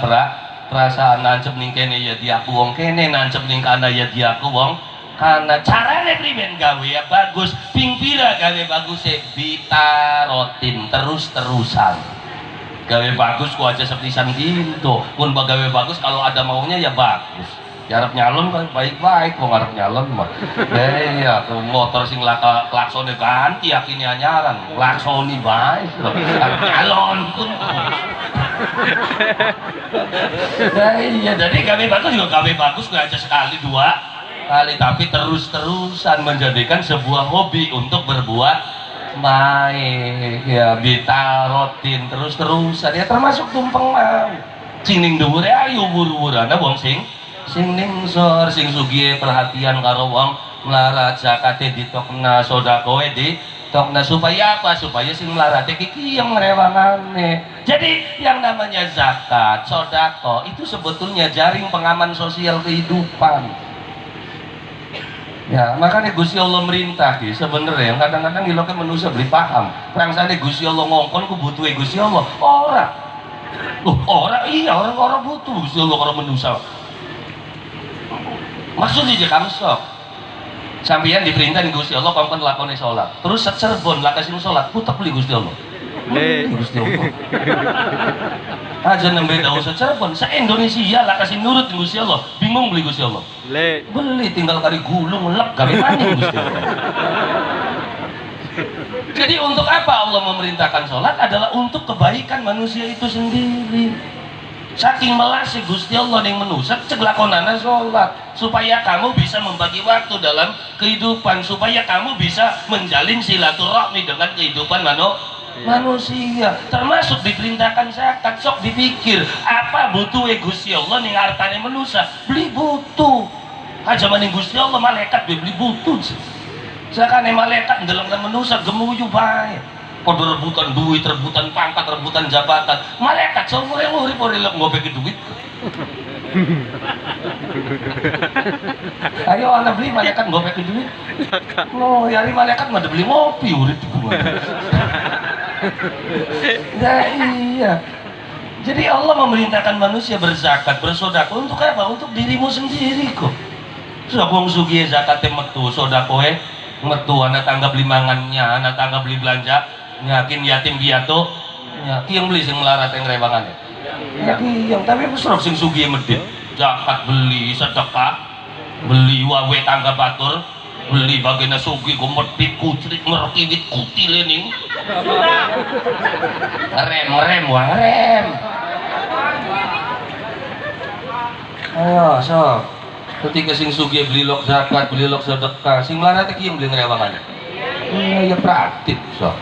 perasaan nancep ning kene ya dia aku wong kene, nancep ning kana ya dia aku wong karena caranya primen gawe ya bagus, pingpira gawe bagus bitarotin terus-terusan. Gawe bagus ku aja sepisan gitu. Pun gawe bagus kalau ada maunya ya bagus. Ya arep nyalon kan baik-baik wong arep nyalon mah. Iya, tuh motor sing klaksone ganti yakini anyaran. Klaksoni bae. Arep nyalon pun. Nah, iya, jadi gawe bagus juga gawe bagus gak aja sekali dua kali, tapi terus-terusan menjadikan sebuah hobi untuk berbuat baik ya, bitarotin terus-terusan ya, termasuk tumpeng mau sing ning dhuwur ayo wur-wurana wong sing ningsor, sing sugih perhatian karo wong melarat, zakate ditokna, sedakoe ditokna. Supaya apa? Supaya sing melarate iki yang ngrewangane. Jadi yang namanya zakat, sedekah itu sebetulnya jaring pengaman sosial kehidupan. Ya, makanya Gusti Allah merintah ki sebenarnya kadang-kadang iloke manusia beli paham. Rangsane Gusti Allah ngongkon ku butuhe Gusti Allah. Ora. Ora iya, orang butuh Gusti Allah karo manusia. Maksudnya je kamsok. Sampeyan diperintah di Gusti Allah kongkon lakoni salat. Terus Cirebon lakasin salat, putek beli Gusti Allah. Gusti Allah. Aja nembe daun Cirebon, se-Indonesia lakasin nurut Gusti Allah. Bingung beli Gusti Allah. Beli tinggal kari gulung lek gawe maning Gusti Allah. Jadi untuk apa Allah memerintahkan sholat? Adalah untuk kebaikan manusia itu sendiri. Saking melasih Gusti Allah yang menusak cek lakonana sholat, supaya kamu bisa membagi waktu dalam kehidupan, supaya kamu bisa menjalin silaturahmi dengan kehidupan manusia. Termasuk diperintahkan zakat. Sok dipikir apa butuh Gusti Allah ning hartane manusia, beli butuh aja maning Gusti Allah malaikat beli butuh. Sakane malaikat ndelengna manusia gemuyu bae. Pada rebutan duit, rebutan pangkat, rebutan jabatan. Malaikat seumur yang urip ora ngopek duit. Ayo ana beli malaikat ngopek duit. No, yari malaikat mah beli ngopi urip. Nah iya. Jadi Allah memerintahkan manusia berzakat, bersedekah untuk apa? Untuk dirimu sendiri kok. Sudah wong sugih zakate metu, sedekahe metu, ana tanggap limangannya, ana tanggap beli belanja. Yakin yatim piatu ya yang beli sing melarat yang rewangannya ya yang tapi serap sing sugih medit zakat beli, sedekah beli, wawe tangga batur beli, bagian sugih ku medit kucrit ngerkiwit kutile ning rem wah rem. Ayo so ketika sing sugih beli lok zakat, beli lok sedekah, sing melarat iki yang beli ngerewangannya ya praktik so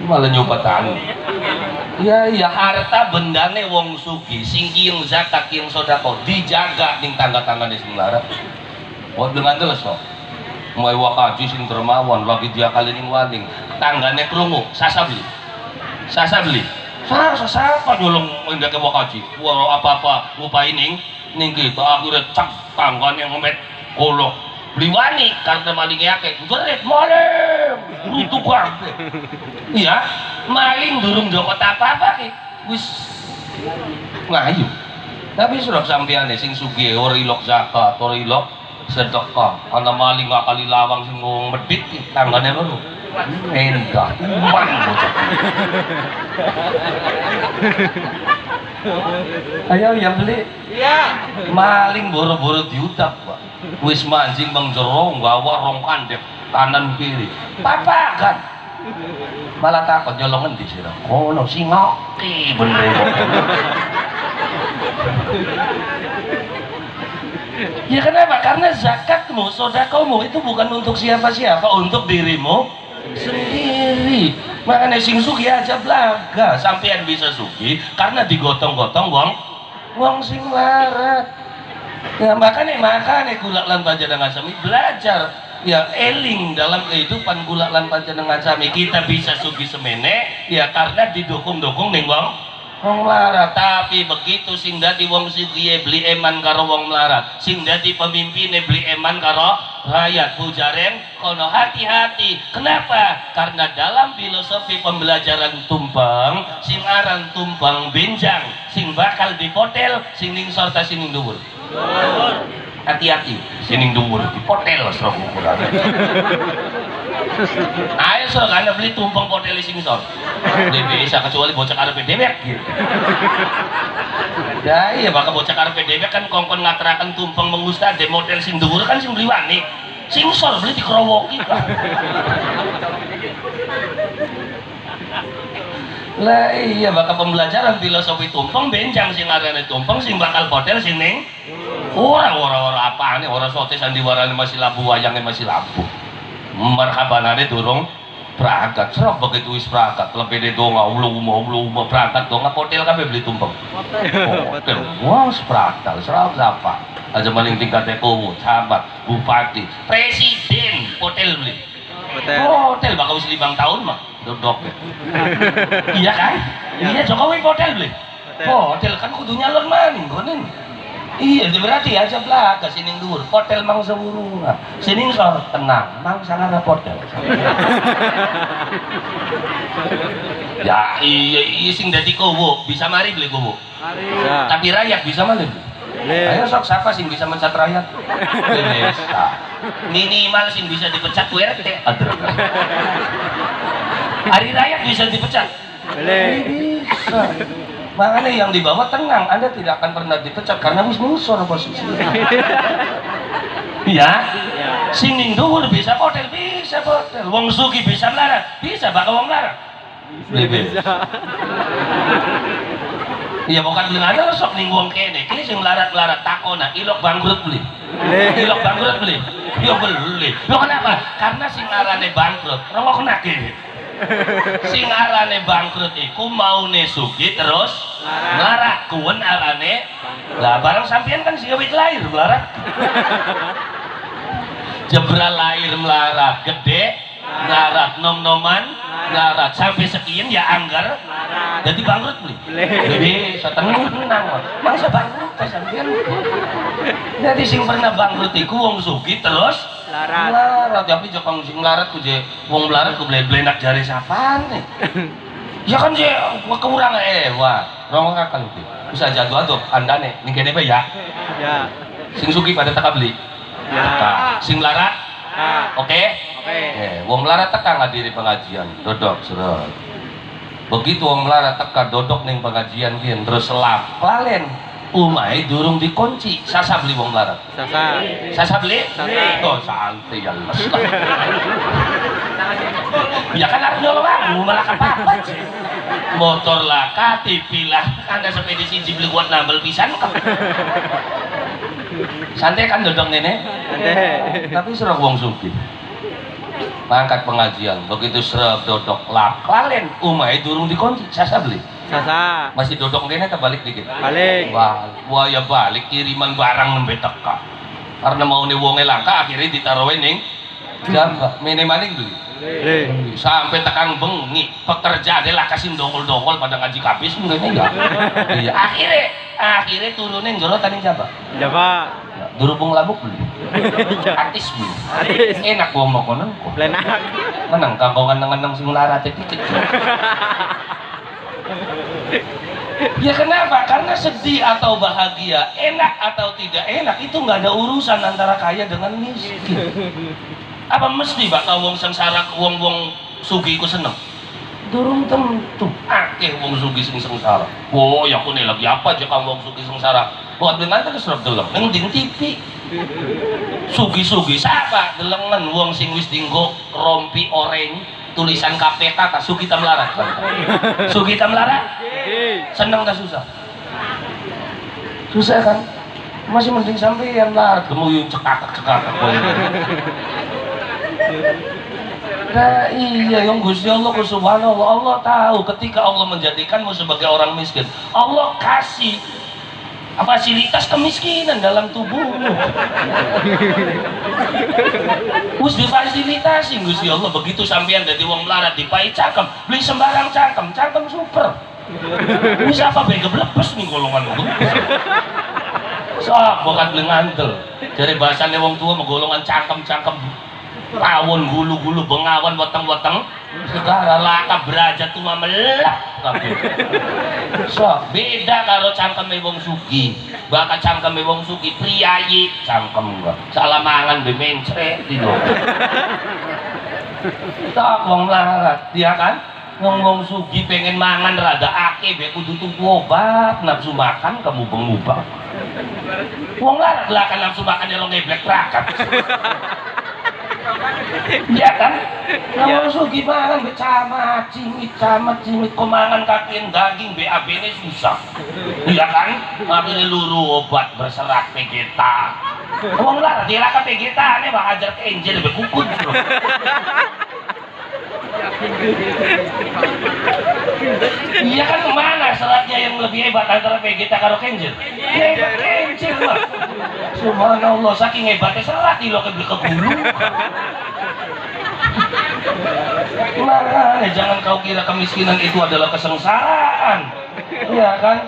malah nyopatan. Ya harta bendane wong sugih sing kiyeng zakat kiyeng sedekah dijaga ning tangga-tanggane sing larat. Oh dengan jelas kok. Mulai wakaji sing dermawan lagi dia kali ning waling tanggane krungu sasa beli sasa nyolong ndake wakaji wah apa-apa ngupain ning kita akhirnya cak tanggane ngemet kolok beli wani karena malingnya akeh jerit maling rutu kabeh iya maling durung jokot apa-apa ki wis ngayu tapi sudah sampeyan sing sugih ora ilok zakat ora ilok sedekah ana maling gak kali lawang sing ngomong medit tanggane ngono endah umang bocah ayo yang beli iya maling boro-boro diudak Pak wis mancing bang jero gawa rong kandek kanan kiri papa kan malah takut nyolong endi sira ono sing ngoki bener ya kenapa? Karena zakatmu, sedekahmu itu bukan untuk siapa-siapa, untuk dirimu sendiri. Makanya sing sugih aja blaga, sampean bisa sugih karena digotong-gotong wong sing larat. Ya makanya gula lan panjenengan sami belajar ya eling dalam kehidupan gula lan panjenengan sami kita bisa sugih semene ya karena didukung-dukung ning wong melarat. Tapi begitu sing dadi wong sugih beli eman karo wong melarat, sing dadi pemimpine beli eman karo rakyat bujaren kono hati-hati. Kenapa? Karena dalam filosofi pembelajaran tumpang sing aran tumpang benjang sing bakal dipotel sing ning sorta sing ning dhuwur. Hati-hati sing ning dhuwur dipotel sro ukuran. Ayo sro kana beli tumpang potel sing sor. Bisa kecuali bocah karepe dewek gitu. Ya iya bakal bocah karepe dewek kan kongkon ngaturaken tumpeng mengustade model sing dhuwur kan sing beli wani. Sing sor beli dikerowoki kan. Lah iya bakal pembelajaran filosofi tumpeng benjang sing arane tumpeng sing bakal model sing ning ora apane ora sote sandiwarane masih labu wayange masih labu. Marhabanane durung berangkat serok begitu wis berangkat lebih dari donga ulu berangkat donga hotel kabeh beli tumpeng hotel wah berangkat serok siapa aja maling tingkat ekowo sahabat bupati presiden hotel beli hotel bakal wis 5 tahun mah dodok iya kan iya Jokowi hotel beli hotel kan kudu nyalon maning konen iya berarti aja blaga sining dhuwur hotel mang sewurungan sining sor tenang mang sangar hotel ya iya sing dadi kowo bisa mari beli kowo tapi rakyat bisa mari ayo sok siapa sing bisa mencat rakyat bisa minimal sing bisa dipecat WRT hari rakyat bisa dipecat bisa. Makanya yang di bawah tenang, Anda tidak akan pernah dipecat karena wis ngusor posisi. Ya, sing ning dhuwur bisa hotel, wong sugih bisa melarat, bisa bakal wong melarat. Bisa. Iya bukan dengan sok ning wong kene, kene sing melarat takona, ilok bangkrut beli. Ilok bangkrut beli. Yo beli. Yo kenapa? Karena sing arane bangkrut, rongok kene. Sing arane bangkrut iku maune sugih terus melarat kuwen arane lah barang sampean kan sing wit lahir melarat jebral lahir melarat gede melarat nom-noman melarat sampai sekian ya anggar jadi bangkrut beli jadi setenang mangsa bangkrut sampean jadi sing pernah bangkrut iku wong sugih terus melarat tapi jokong sing melarat ku je wong melarat ku blenak jari sapane ya kan je kekurangan wah rong kakak iki bisa jadwal tuh andane ning kene bae ya sing sugih pada tak beli ya sing melarat oke wong melarat teka ngadiri pengajian dodok seret begitu wong melarat teka dodok ning pengajian kian terus selap lalen umai durung dikunci sasa beli wong melarat sasa beli oh santai ya ya kan harus nyolong aku malah apa sih motor lah KTP lah Anda sepedisi beli buat nambel pisan santai kan dodok nenek tapi serok wong sugih mangkat pengajian begitu serap dodok lap kalian umai durung dikunci sasa beli sasa masih dodok kene balik dikit balik wah ya balik kiriman barang nembe teka karena mau nih wonge langka akhirnya ditaruhin ning Jamba, mene maning beli. Le. Sampai tekan bengi pekerja adalah kasih dongol-dongol pada ngaji kabis mungkin enggak. Iya, akhirnya turunin jero tani jaba. Jaba. Durupung labuk beli. Atis beli. Enak gua mau konon. Lenak. Menang kangkongan nang sing larat dikit. Ya kenapa? Karena sedih atau bahagia, enak atau tidak enak itu nggak ada urusan antara kaya dengan miskin. Apa mesti bakal wong sengsara wong sugih ku seneng? Durung tentu. Akeh wong sugih sing sengsara. Oh, ya aku nih lagi apa aja kamu wong sugih sengsara. Buat dengan terus deleng ning ding TV. Sugih-sugih siapa? Delengen wong sing wis dinggo rompi oranye tulisan KPK ta Sugih Tamlarat. Sugih Tamlarat. Seneng tak susah? Susah kan? Masih mending sampean lah gemuyung cekakak-cekakak. Nah iya yang Gusti Allah subhanallah, Allah tahu ketika Allah menjadikanmu sebagai orang miskin, Allah kasih fasilitas kemiskinan dalam tubuhmu. Wis difasilitasi Gusti Allah, begitu sampean dadi wong melarat dipai cangkem, beli sembarang cangkem super. Wis apa bae geblepes ning golongan itu. Sok bukan beli ngantel. Dari bahasane wong tua menggolongan cangkem rawon gulu-gulu bengawan weteng-weteng segala laka berajat tuh melek kabeh. So, beda karo cangkeme wong sugih. Bakal cangkeme wong sugih priyayi cangkem enggak. Salah mangan be mencret itu. Tak wong larat, dia kan wong sugih pengen mangan rada akeh be kudu tuku obat, nafsu makan kamu bengubah. Wong larat lah kan nafsu makan yang ngeblek rakat. Iya kan? Kalau sugih mangan be camat cimit komangan kakian daging BAB-nya susah. Iya kan? Akhirnya luru obat berserat Vegeta. Wong larat dia lah kan Vegeta nih bak ajar ke Angel be kukun. Iya kan kemana seratnya yang lebih hebat antara Vegeta karo Angel? Angel lah. Subhanallah saking hebatnya serat lo ke gulu. Makanya jangan kau kira kemiskinan itu adalah kesengsaraan. Iya kan?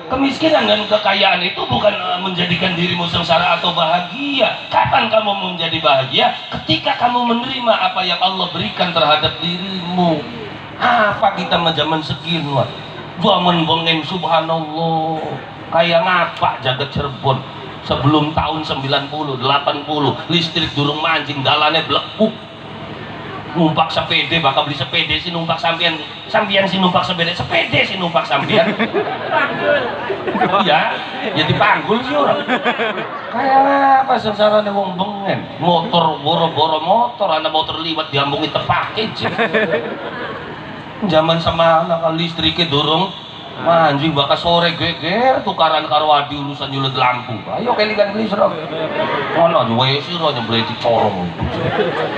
Kemiskinan dan kekayaan itu bukan menjadikan dirimu sengsara atau bahagia. Kapan kamu menjadi bahagia? Ketika kamu menerima apa yang Allah berikan terhadap dirimu. Apa kita zaman segini? Zaman bengen subhanallah. Kayak ngapa jagat Cirebon sebelum tahun 90, 80 listrik durung mancing dalannya blekuk. Numpak sepede bakal beli sepede sih numpak sampean sih numpak sepede sih numpak sampean. Ya dipanggul sih orang. Kayak apa sengsarane wong bengen motor boro-boro motor anak motor liwat diambungi tepake aja. Zaman sama anak listriknya durung anjing bakal sore geger tukaran karo adi urusan nyulut lampu. Ayo kelingan glisrok. Ono aja wae sira nyebreti corong.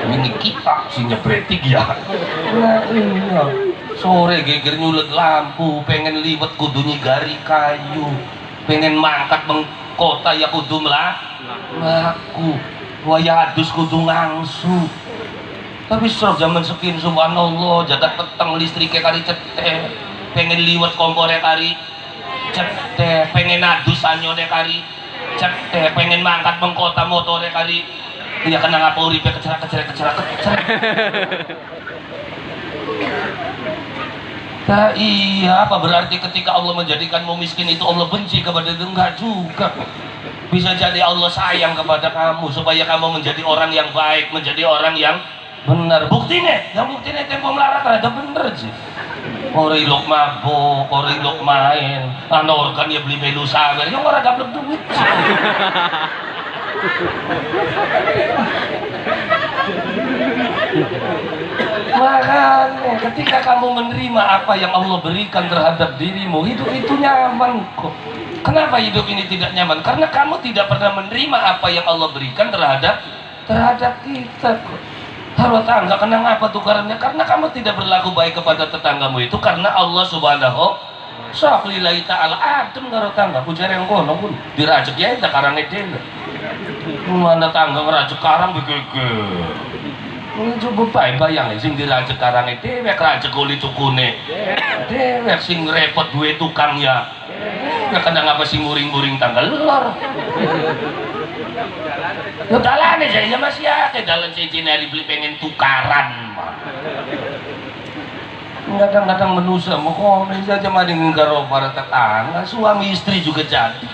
Ini kita sih nyebreti ya. Nah iya. Sore geger nyulut lampu, pengen liwet kudu nyigari kayu. Pengen mangkat kota ya kudu mlaku. Waya adus kudu ngangsu. Tapi serok zaman sekin subhanallah jagat peteng listriknya kali cetek. Pengen liwat kompornya kari cetek, pengen adus anyone kari cetek, pengen mangkat mengkota motornya kari ya kena ngapa uripe kecerak. Nah iya, apa berarti ketika Allah menjadikanmu miskin itu Allah benci kepada itu? Enggak juga. Bisa jadi Allah sayang kepada kamu supaya kamu menjadi orang yang baik, menjadi orang yang benar. Buktinya tempo melarat ada bener sih. Ori lok mabok, ori lok main, organ ya beli melu sabar, yang orang gablek duit. Makanya ketika kamu menerima apa yang Allah berikan terhadap dirimu, hidup itu nyaman kok. Kenapa hidup ini tidak nyaman? Karena kamu tidak pernah menerima apa yang Allah berikan terhadap kita kok. Harus tangga kena ngapa tukarannya? Karena kamu tidak berlaku baik kepada tetanggamu itu karena Allah subhanahu sok lillahi ta'ala adem karo tangga pujar yang kono pun dirajek ya itu karangnya dene mana tangga ngerajek karang begege Cukup bae bayang sing dirajek karange dhewek rajek kuli tukune. Dhewek sing repot duwe tukang ya. Ya kadang apa sing muring-muring tanggal lor. Yo dalane saya ya masih akeh dalan siji nari beli pengen tukaran. Kadang-kadang manusia mau komen saja mading karo para tetangga, suami istri juga jadi.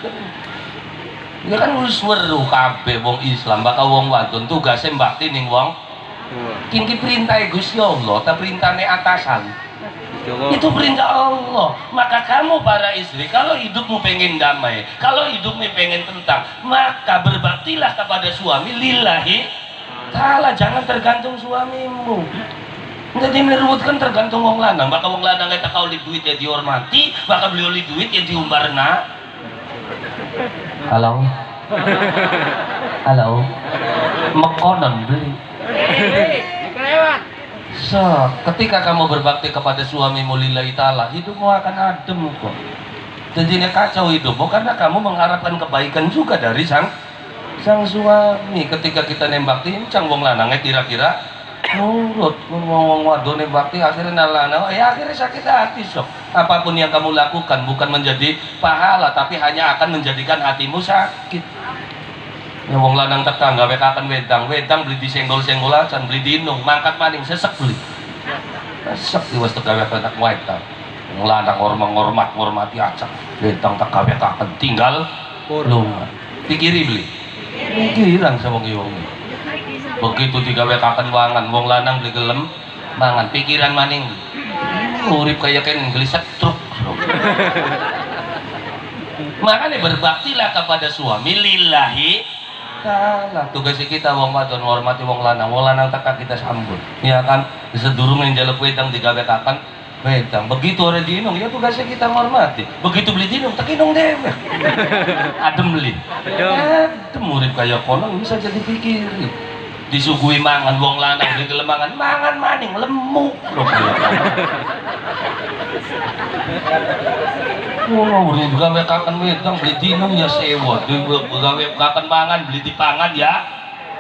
Ya kan wis weruh kabeh wong Islam bakal wong wadon tugase mbakti ning wong kini perintah Gusti Allah, tak perintahnya atasan. Itu perintah Allah. Maka kamu para istri, kalau hidupmu pengen damai, kalau hidupmu pengen tentang, maka berbaktilah kepada suami lillahi ta'ala, jangan tergantung suamimu. Jadi merubutkan tergantung wong lanang. Maka wong lanang kita kau li duit ya dihormati, maka beliau li duit ya diumbarna. Halo, halo, mekonon beli. So, ketika kamu berbakti kepada suamimu lillahi ta'ala, hidupmu akan adem kok. Jadi kacau hidupmu karena kamu mengharapkan kebaikan juga dari sang suami. Ketika kita nembakti, cang wong lanangnya kira-kira nurut, wong wadon nembakti akhirnya nalana, ya akhirnya sakit hati sok. Apapun yang kamu lakukan bukan menjadi pahala, tapi hanya akan menjadikan hatimu sakit. Ya wong lanang tekang gawe kaken wedang beli disenggol-senggol acan beli dinung mangkat maning sesek beli sesek diwas tegawe kaken wedang wong lanang ngormati acak wedang tak gawe kaken tinggal lunga pikiri beli pikiran sama wong begitu digawe kaken wangan wong lanang beli gelem mangan pikiran maning urip kaya kene beli setruk. Makanya berbaktilah kepada suami lillahi ta'ala. Tugas kita wong wadon hormati wong lanang teka kita sambut. Ya kan sedurung yang jaluk wedang digawe kapan wedang. Begitu ora diinung ya tugasnya kita hormati. Begitu beli dinung tak inung dhewe. Adem beli. Adem urip kaya kono bisa jadi pikir. Disuguhi mangan wong lanang di kelemangan mangan maning lemuk lho. Oh, beli gawe kaken wedang beli dinung ya sewa, gawe kaken mangan beli dipangan ya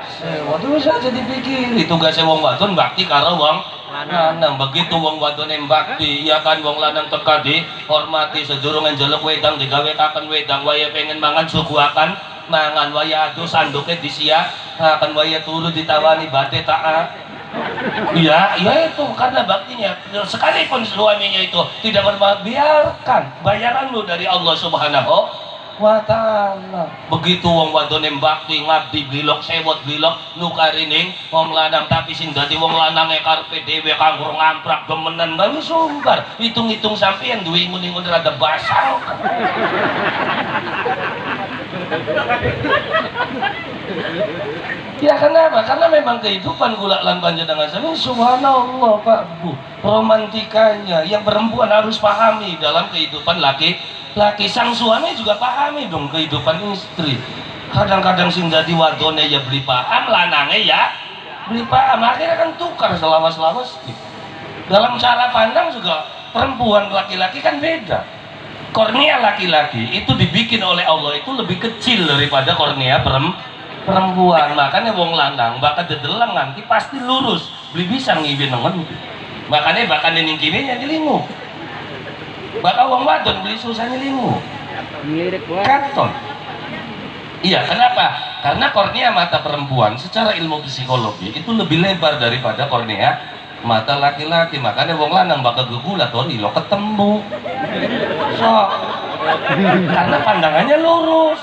sewa. Itu bisa jadi pikir. Tugasnya wong wadon bakti karo wong lanang. Begitu wong wadon yang bakti, ya kan wong lanang teka di hormati sedurung njaluk wedang digawe kaken wedang waya pengen mangan suguhaken mangan waya adu sanduke disia akan waya turu ditawani bade taat. Iya, ya itu karena baktinya. Sekalipun suaminya itu tidak biarkan bayaranmu dari Allah Subhanahu wa ta'ala. Begitu wong wadon yang bakti ngabdi bilok sewot bilok nukarining wong lanang tapi sing dadi wong lanang karpe dhewe kanggo ngamprak demenan bae sumbar. Hitung-hitung sampeyan duwe ingun-ingun rada basah. Ya kenapa? Karena memang kehidupan gula lan panjenengan sami subhanallah Pak Bu. Romantikanya yang perempuan harus pahami dalam kehidupan laki-laki. Sang suami juga pahami dong kehidupan istri. Kadang-kadang sing dadi wadone ya beli paham, lanange ya beli paham. Akhirnya kan tukar selama-selama. Dalam cara pandang juga perempuan laki-laki kan beda. Kornea laki-laki itu dibikin oleh Allah itu lebih kecil daripada kornea perempuan. Makanya wong lanang bakal dedelang nanti pasti lurus beli bisa ngibin nengen. Makanya bakal ningkine nya nyelingu. Bakal wong wadon beli susah nyelingu. Katon. Iya, kenapa? Karena kornea mata perempuan secara ilmu psikologi itu lebih lebar daripada kornea mata laki-laki. Makanya wong lanang bakal gegulat lo ketemu. So, karena pandangannya lurus.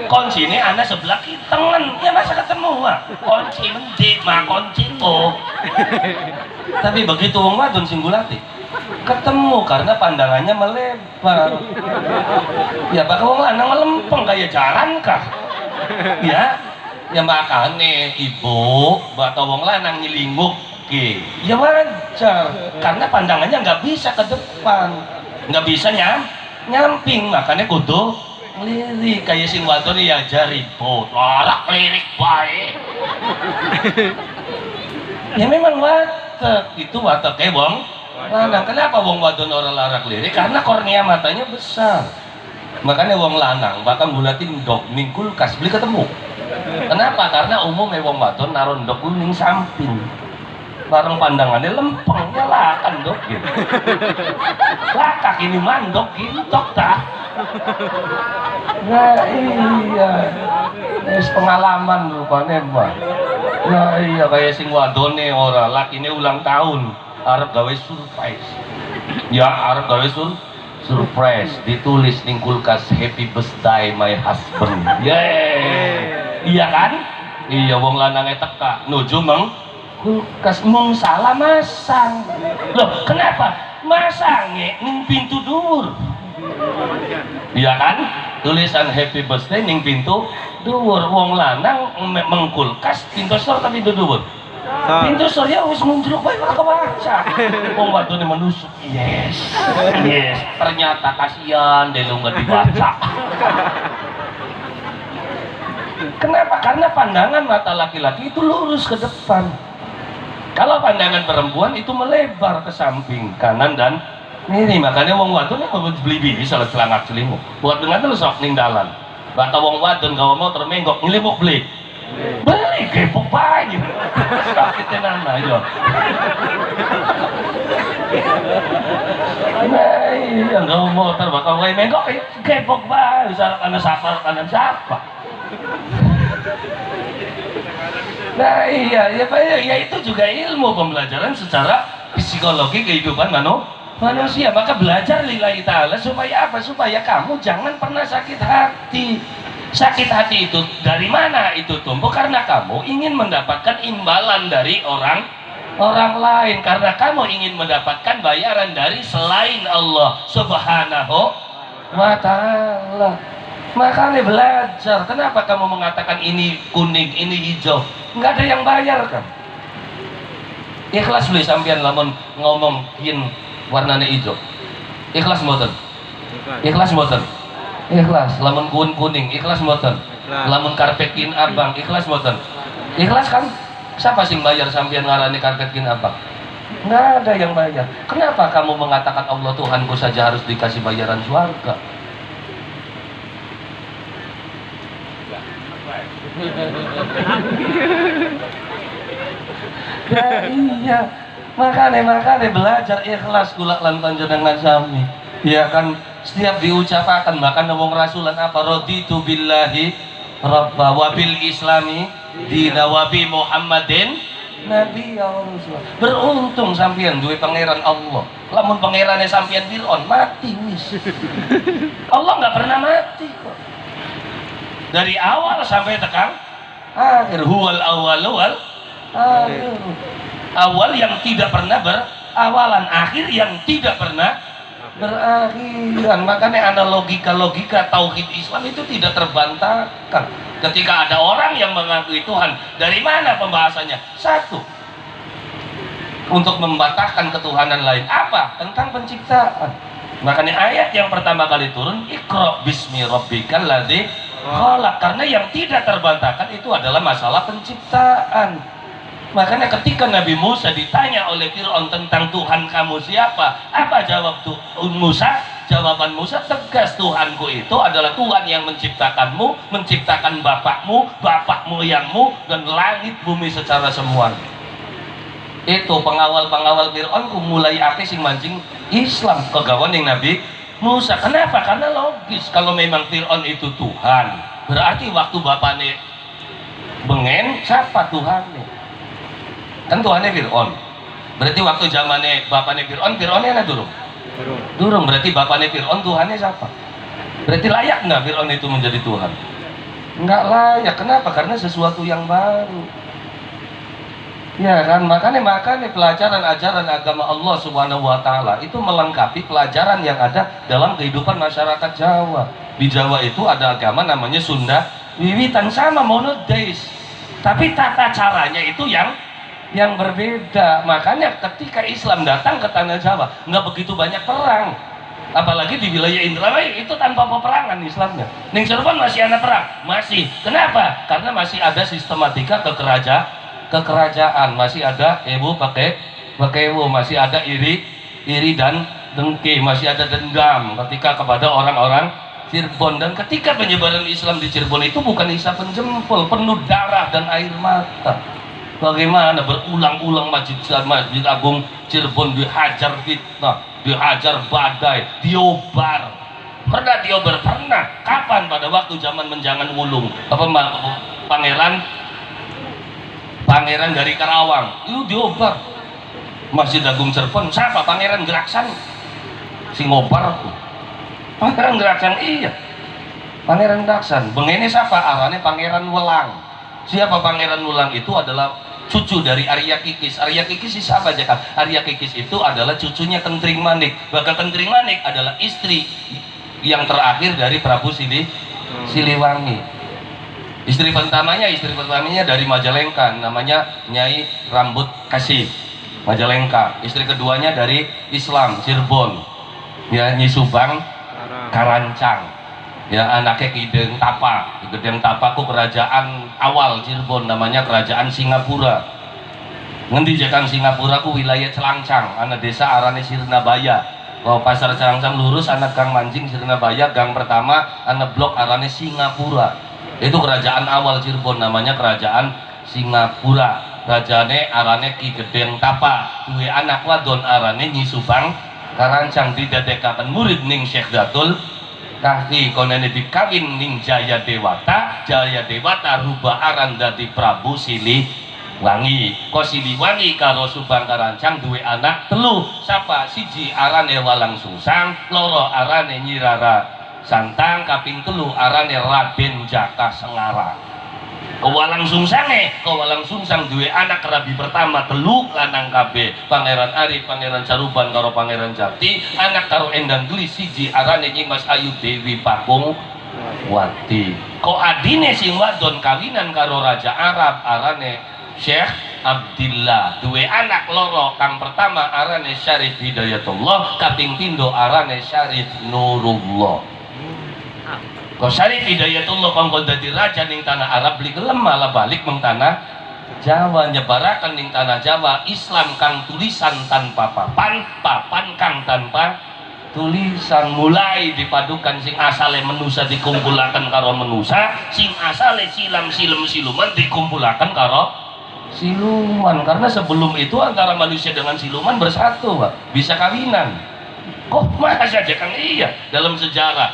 Kunci ini anak sebelah kitengen ya masa ketemu mah kunci mendik mah kunci oh. Tapi begitu wong wadon singgulati ketemu karena pandangannya melebar. Ya bakal wong lanang melempeng kayak jalan kah ya ya makanya ibu bakal wong lanang nyelinguk ya wajar karena pandangannya nggak bisa ke depan nggak bisa nyamping makanya kudu lirik kayak sing wadon ya jaribut larak lirik baik. Ya memang watak itu wataknya wong lanang. Kenapa wong wadon orang larak lirik? Karena kornea matanya besar. Makanya wong lanang bakal ngulatin dok ning kulkas beli ketemu. Kenapa? Karena umumnya wong wadon naruh ndok kuning samping. Bareng pandangannya lempeng, ya lakan dok gitu. Lakak ini mandok gintok tak. Nah iya, ini pengalaman rupanya mbak. Nah iya kayak sing wadone ora, lakine ulang tahun, arep gawe surprise. Ya arep gawe surprise, ditulis ning kulkas happy birthday my husband. Yeay, iya kan? Iya wong lanangnya teka, nuju meng kulkas mung salah masang. Loh kenapa? Masangnya ning pintu dhuwur. Iya kan? Tulisan happy birthday ning pintu dhuwur. Wong lanang mengkulkas pintu sor tapi pintu dhuwur. Pintu sor ya wis munjluk bae ora kebaca. Wong wadone menusuk. Yes. Yes. Ternyata kasihan deh lu nggak dibaca. Kenapa? Karena pandangan mata laki-laki itu lurus ke depan. Kalau pandangan perempuan itu melebar ke samping kanan dan kiri. Makanya wong wadon yang beli bini salah celangak celimuk. Buat dengan itu sok ning dalan. Bata wong wadon kalau mau termenggok ngelimuk beli. Beli kepok bae. Sakitnya nana yo. Nah, iya nggak mau terbakar wae menggok kepok bae. Bisa kanan siapa? Nah iya, ya itu juga ilmu pembelajaran secara psikologi kehidupan manusia. Maka belajar lillahi ta'ala supaya apa? Supaya kamu jangan pernah sakit hati. Sakit hati itu dari mana itu tumbuh? Karena kamu ingin mendapatkan imbalan dari orang lain. Karena kamu ingin mendapatkan bayaran dari selain Allah Subhanahu wa ta'ala. Makanya belajar. Kenapa kamu mengatakan ini kuning, ini hijau? Nggak ada yang bayar kan? Ikhlas beli sampean lamun ngomong yin warnanya hijau. Ikhlas mboten? Ikhlas mboten? Ikhlas. Lamun kuning, ikhlas mboten? Lamun karpet kin abang, ikhlas mboten? Ikhlas kan? Siapa sing bayar sampean ngarani karpet kin abang? Nggak ada yang bayar. Kenapa kamu mengatakan Allah Tuhanku saja harus dikasih bayaran surga? Ya iya, makanya belajar ikhlas kula lan panjenengan sami. Ya kan setiap diucapkan bahkan wong rasulan apa raditu billahi rabba wa bil islami dina wa bi Muhammadin nabi ya Rasulullah. Beruntung sampean duwe pangeran Allah. Lamun pangerane sampean Fir'aun mati wis. Allah nggak pernah mati kok. Dari awal sampai tekan akhir, huwal awal wal akhir. Awal yang tidak pernah berawalan, akhir yang tidak pernah berakhiran. Makanya logika tauhid Islam itu tidak terbantahkan. Ketika ada orang yang mengakui Tuhan, dari mana pembahasannya? Satu, untuk membantahkan ketuhanan lain. Apa? Tentang penciptaan. Makanya ayat yang pertama kali turun, Iqra bismi rabbikal ladzi khalaq. Karena yang tidak terbantahkan itu adalah masalah penciptaan. Makanya ketika Nabi Musa ditanya oleh Fir'aun tentang Tuhan kamu siapa, apa jawab Musa? Jawaban Musa tegas, Tuhanku itu adalah Tuhan yang menciptakanmu, menciptakan bapakmu, bapak moyangmu, dan langit bumi secara semua. Itu pengawal-pengawal Fir'aun mulai api sing mancing Islam kegawan yang Nabi Musa. Kenapa? Karena logis, kalau memang Fir'aun itu Tuhan, berarti waktu bapaknya bengen, siapa Tuhannya? Kan Tuhannya Fir'aun. Berarti waktu zamannya bapaknya Fir'aun, Fir'aunnya ada durung? Durung. Berarti bapaknya Fir'aun, Tuhannya siapa? Berarti layak nggak Fir'aun itu menjadi Tuhan? Nggak layak. Kenapa? Karena sesuatu yang baru. Ya kan, makanya pelajaran ajaran agama Allah Subhanahu wa Ta'ala itu melengkapi pelajaran yang ada dalam kehidupan masyarakat Jawa. Di Jawa itu ada agama namanya Sunda Wiwitan, sama monotheis, tapi tata caranya itu yang berbeda. Makanya ketika Islam datang ke tanah Jawa nggak begitu banyak perang, apalagi di wilayah Indramayu itu tanpa peperangan Islamnya. Ning Cirebon masih ada perang, masih. Kenapa? Karena masih ada sistematika kekerajaan, masih ada ibu pakai ibu, masih ada iri dan dengki, masih ada dendam ketika kepada orang-orang Cirebon. Dan ketika penyebaran Islam di Cirebon itu bukan isapan jempol, penuh darah dan air mata. Bagaimana berulang-ulang Masjid Agung Cirebon dihajar fitnah, dihajar badai, diobar. Pernah diobar? Pernah. Kapan? Pada waktu zaman menjangan Wulung. Pangeran dari Karawang itu diobar Masjid Agung Cirebon. Siapa? Pangeran Geraksan si ngobar aku. Pangeran Geraksan, iya, Pangeran Geraksan. Bengene siapa? Arane Pangeran Welang. Siapa Pangeran Welang? Itu adalah cucu dari Arya Kikis. Arya Kikis siapa aja kan? Arya Kikis itu adalah cucunya Kentring Manik. Bahkan Kentring Manik adalah istri yang terakhir dari Prabu Siliwangi. Istri pertamanya dari Majalengka, namanya Nyai Rambut Kasih Majalengka. Istri keduanya dari Islam Cirebon, ya, Nyi Subang Karancang, ya, anaknya Ki Gedeng Tapa. Ki Gedeng Tapa ku kerajaan awal Cirebon, namanya kerajaan Singapura. Ngendi jakang Singapura ku wilayah Celangcang, ana desa arane Sirnabaya. Kalau pasar Celangcang lurus anak gang Mancing Sirnabaya, gang pertama anak blok arane Singapura. Itu kerajaan awal Cirebon, namanya kerajaan Singapura. Rajane arane Ki Gedeng Tapa, duwe anak wadon arane Nyi Subang Karancang, didadekaken murid ning Syekh Datul Kahfi, konene dikawin ning Jaya Dewata. Jaya Dewata rubah aran dadi Prabu Siliwangi. Ko Siliwangi karo Subang Karancang duwe anak telu. Sapa? Siji arane Walang Sungsang, loro arane Nyi Rara Santang, kaping telu arane Raden Jaka Sengara. Kewalang Sungsang duwe anak rabi pertama telu lanang kabeh, Pangeran Arif, Pangeran Caruban karo Pangeran Jati. Anak karo Endang Gelis siji arane Nyimas Ayu Dewi Pakung Wati. Ko adine sing wadon kawinan karo Raja Arab arane Syekh Abdillah, duwe anak loro, kang pertama arane Syarif Hidayatullah, kaping pindho arane Syarif Nurullah. Kau Syarif Hidayatullah kongkol dadi raja ning tanah Arab, beli gelem malah balik meng tanah Jawa, nyebarakan ning tanah Jawa Islam kang tulisan tanpa papan, papan kang tanpa tulisan. Mulai dipadukan sing asale manusia dikumpulakan karo manusia, sing asale siluman dikumpulakan karo siluman. Karena sebelum itu antara manusia dengan siluman bersatu, Pak. Bisa kawinan. Kok masa aja Kang? Iya, dalam sejarah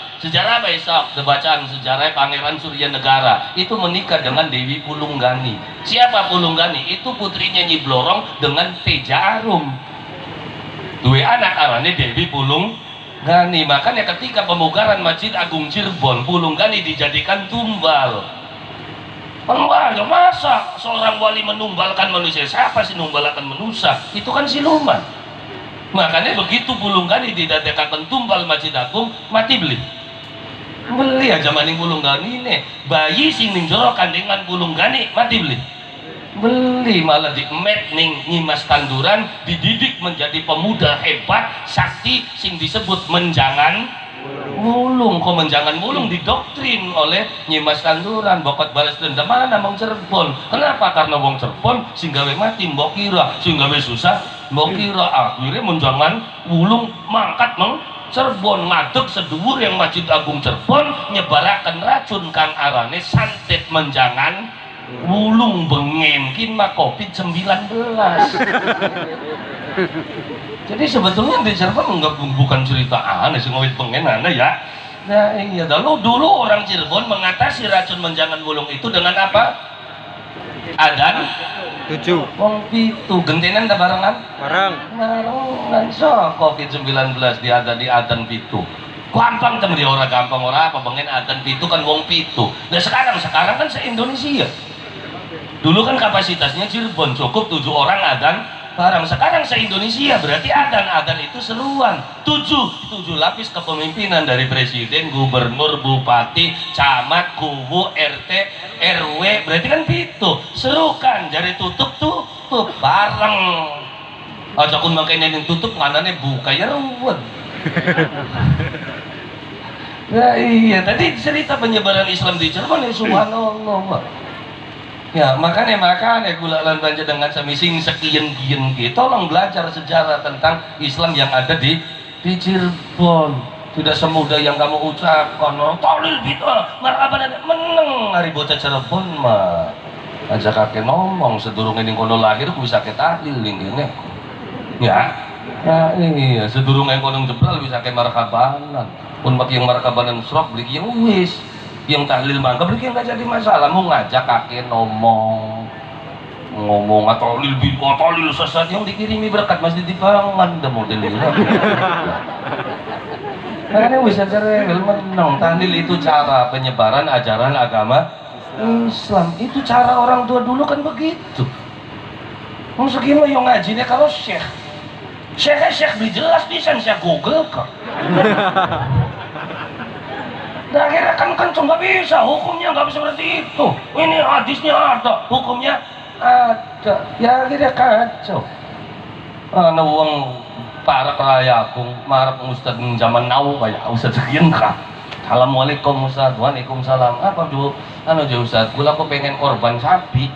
apa esok bacaan sejarah Pangeran Surya Negara itu menikah dengan Dewi Pulunggani. Siapa Pulunggani? Itu putrinya Nyi Blorong dengan Teja Arum. Dua anak arane Dewi Pulunggani. Makanya ketika pemugaran Masjid Agung Cirebon, Pulunggani dijadikan tumbal. Masa seorang wali menumbalkan manusia? Siapa sih numbalkan manusia? Itu kan siluman. Makanya begitu Pulunggani didadekaken tumbal Masjid Agung, mati beli aja maning Pulunggani ini. Bayi sing ning jero kandengan Pulunggani mati beli malah diemet ning Nyimas Tanduran, dididik menjadi pemuda hebat sakti sing disebut menjangan mulung. Kok menjangan mulung didoktrin oleh Nyimas Tanduran, bokot balas dendam mana Wong Cirebon. Kenapa? Karena Wong Cirebon sing gawe mati mbok kira, sing gawe susah mbok kira. Akhirnya menjangan mulung mangkat Mong Cirebon, ngadeg sedhuwur yang Masjid Agung Cirebon, nyebaraken racun kang arane santet menjangan mulung bengenkin mah COVID-19. Jadi sebetulnya di Cirebon bukan cerita aneh sing ngawit pengen aneh ya. Nah iya, dulu orang Cirebon mengatasi racun menjangan mulung itu dengan apa? Adan 7 wong pitu gentenan ta barengan? Barengan. So COVID-19 di adan pitu. Gampang temen dia, orang gampang orang apa pengen adan pitu kan wong pitu. Nah sekarang kan se-Indonesia. Dulu kan kapasitasnya Cirebon cukup 7 orang adan barang. Sekarang se-Indonesia berarti adan itu seruan 7 lapis kepemimpinan dari presiden, gubernur, bupati, camat, kubu, RT, RW, berarti kan pitu serukan jadi tutup bareng. Aja kun makanya yang tutup nganane buka ya ruwet. Nah iya, tadi cerita penyebaran Islam di Cirebon ya subhanallah. Ya makanya gula lan banja dengan samising sekian gitu. Tolong belajar sejarah tentang Islam yang ada di Cirebon. tidak semudah yang kamu ucapkan. Tahlil bid'ah, marhaban meneng hari bocah Cirebon mah. Aja kakek ngomong sedurung ini kono lahir bisa ke tahlil ini. Ya. Ya iya, sedurung yang kono jebral bisa ke marhabanan. Pun bagi yang marhabanan srok beli yang wis. Yang tahlil mangga beli yang enggak jadi masalah. Mau ngajak kakek ngomong atau tahlil sesat yang dikirimi berkat masjid dibangun dah model ini. Makanya bisa cerewel menang. Tahlil itu cara penyebaran ajaran agama Islam. Itu cara orang tua dulu kan begitu. Maksud gimana yang ngajinya kalau syekh beli jelas bisa saya google kok. Nah akhirnya kan nggak bisa, hukumnya nggak bisa seperti itu. Ini hadisnya ada, hukumnya ada. Ya akhirnya kacau. Ana wong para kerayaku marah Ustaz zaman now kayak Ustaz sekian kah. Assalamualaikum Ustaz. Waalaikumsalam. Apa dulu? Ustaz, gula aku pengen korban sapi.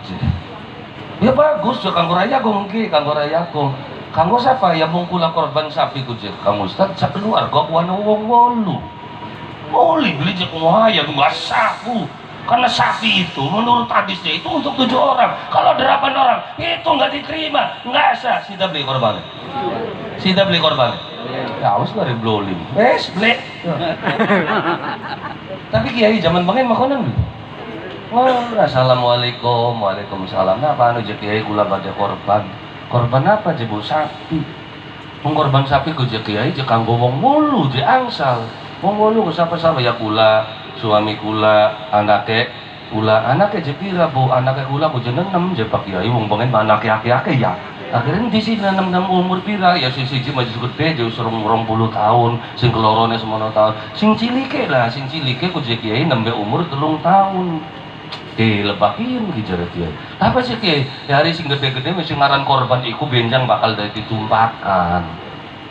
Ya bagus, kanggo rayagung ki, kanggo rayagung. Kanggo siapa ya mungkula korban sapi ku jek. Kang Ustaz sa keluarga ku anu wong 8. Boleh beli jek waya enggak sapu. Karena sapi itu menurut hadisnya itu untuk 7 orang. Kalau 8 orang itu nggak diterima, nggak sah. Sida beli korban. Ya harus dari blolim. Beli. Tapi kiai zaman pengen makanan dulu. Oh, assalamualaikum, waalaikumsalam. Nah, apa anu jek kiai kula badhe korban. Korban apa je bu sapi? Mengkorban sapi ku jek kiai je kanggo wong 8 je angsal. Wong 8 ku sapa-sapa ya kula, suami kula, anake je pira bu, anake kula ku je 6 je pak kiai wong pengen anake aki-aki ya. Akhirnya di sini 6 umur pira ya siji maju gede je usung 20 tahun, sing kelorone semono tahun. Sing cilike ku je kiai nembe umur 3 tahun. Lebakin kijar kiai. Apa sih kiai? Hari sing gede-gede mesti ngaran korban iku benjang bakal dari tumpakan.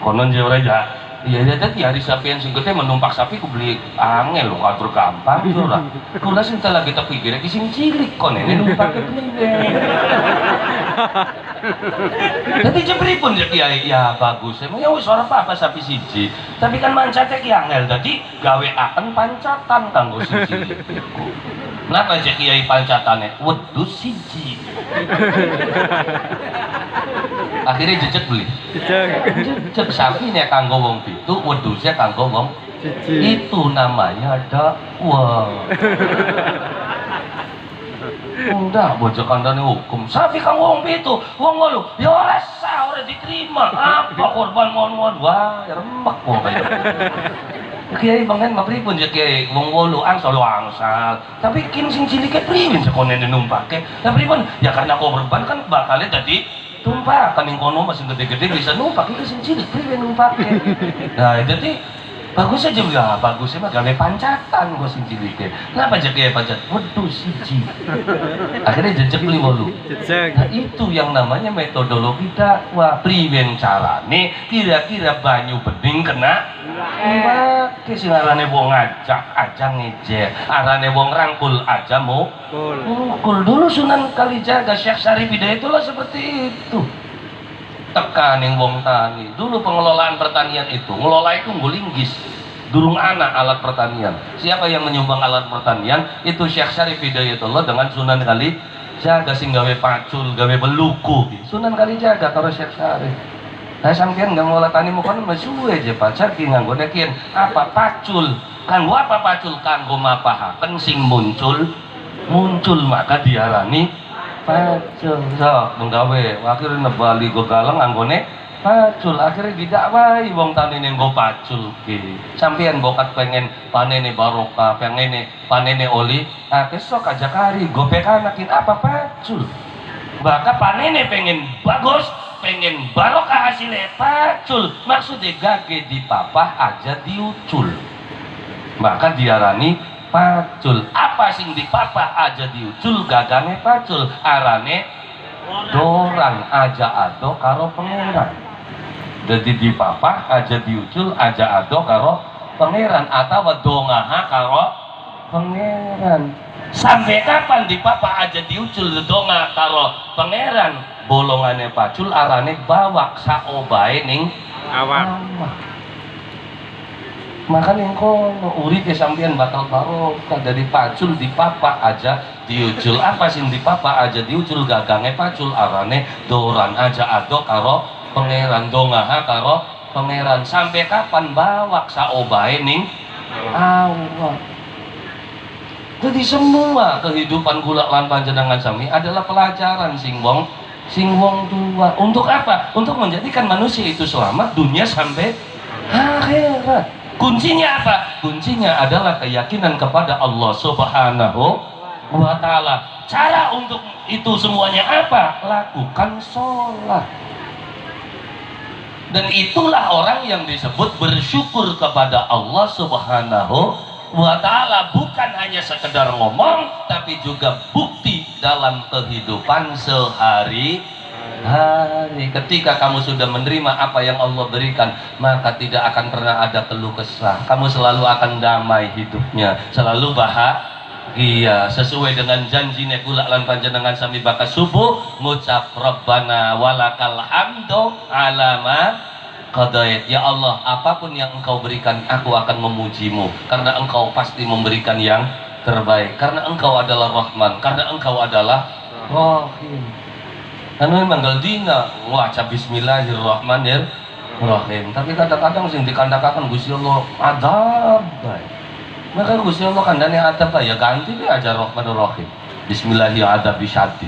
Konon je ora. Iya tadi hari sapi yang sing gede menumpak sapi ku beli angel lho atur gampang yo ora. Kula sing lagi tak pikir iki sing cilik kon ini numpak gede. Jadi jepripun ya kiai? Ya bagus. Emang ya wis ora apa-apa sapi siji. Tapi kan mancate ki angel. Dadi gawe akan pancatan kanggo sing cilik iku. Napa aja kiai pancatane? Wedhus siji. Akhirnya jejak beli. Jejak sapinya kanggo wong 7, wedhusnya kanggo wong siji. Itu namanya dakwah. Enggak, bocah kandane hukum. Sapi kanggo wong 7, wong 8. Ya ora sah, ora diterima. Apa korban ngon-ngon? Wah, ya remek wong kaya. Kiai pengen mapripun ya kiai wong 8 angsal. Tapi kini sing cilike priwin sekonene numpake. Lah pripun? Ya karena korban kan bakale dadi tumpakan ning kono masih gede-gede bisa numpak iki sing cilik priwin numpake. Nah, jadi bagus aja ya, bagusnya mah gawe pancatan gua sing cilike. Kenapa aja kiai pancat? Wedhus siji. Akhirnya jejeg beli 8. Nah, itu yang namanya metodologi dakwah. Priwen carane kira-kira banyu bening kena Mbake sing arane wong ngajak aja ngejek, arane wong rangkul aja mukul. Dulu Sunan Kalijaga Syekh Syarif Hidayatullah seperti itu. Tekaning wong tani. Dulu pengelolaan pertanian itu, ngelola itu nggulinggis. Durung anak alat pertanian. Siapa yang menyumbang alat pertanian? Itu Syekh Syarif Hidayatullah dengan Sunan Kalijaga sing gawe pacul, gawe beluku. Sunan Kalijaga karo Syekh Syarif. Nah sampean nggak ngolah tani mau kan suwe aja pacar ki nganggo nekian apa pacul kanggo apa pacul kanggo mapahaken sing muncul maka diarani pacul sok menggawe akhirnya nebali go galang anggone pacul akhirnya didakwahi wong tani nggo pacul ki sampean bokat pengen panene barokah pengen panene oli kesok aja kari gopek anakin apa pacul maka panene pengen bagus pengen barokah hasilnya pacul maksudnya gage dipapah aja diucul maka diarani pacul apa sing dipapah aja diucul gagane pacul arane dorang aja ado karo pangeran jadi dipapah aja diucul aja ado karo pangeran atau dongaha karo pangeran sampai kapan dipapah aja diucul donga karo pangeran bolongannya pacul arane bawak saobae ning awak. Makanya engkau urip ya sampean bakal barokah dari pacul di papa aja diucul apa sih di papa aja diucul gagange pacul arane doran aja ado karo pangeran dongaha karo pangeran sampai kapan bawak saobae ning Allah. Jadi semua kehidupan kula lan panjenengan sami adalah pelajaran sing wong tua. Untuk apa? Untuk menjadikan manusia itu selamat dunia sampai akhirat. Kuncinya apa? Kuncinya adalah keyakinan kepada Allah Subhanahu wa Ta'ala. Cara untuk itu semuanya apa? Lakukan sholat. Dan itulah orang yang disebut bersyukur kepada Allah Subhanahu wa Ta'ala. Bukan hanya sekedar ngomong, tapi juga bukti dalam kehidupan sehari-hari. Ketika kamu sudah menerima apa yang Allah berikan, maka tidak akan pernah ada keluh kesah. Kamu selalu akan damai hidupnya, selalu bahagia sesuai dengan janji kula lan panjenengan sami bakas subuh ngucap Rabbana walakal hamdu alama qadait. Ya Allah, apapun yang engkau berikan aku akan memujimu karena engkau pasti memberikan yang terbaik, karena engkau adalah Rahman, karena engkau adalah Rahim. Anu manggal dina waca bismillahirrahmanirrahim. Tapi kadang-kadang sing dikandakaken Gusti Allah adab bae. Maka Gusti Allah kandhane adab bae ya ganti dia aja Rahmanirrahim. Bismillahirrahmanirrahim.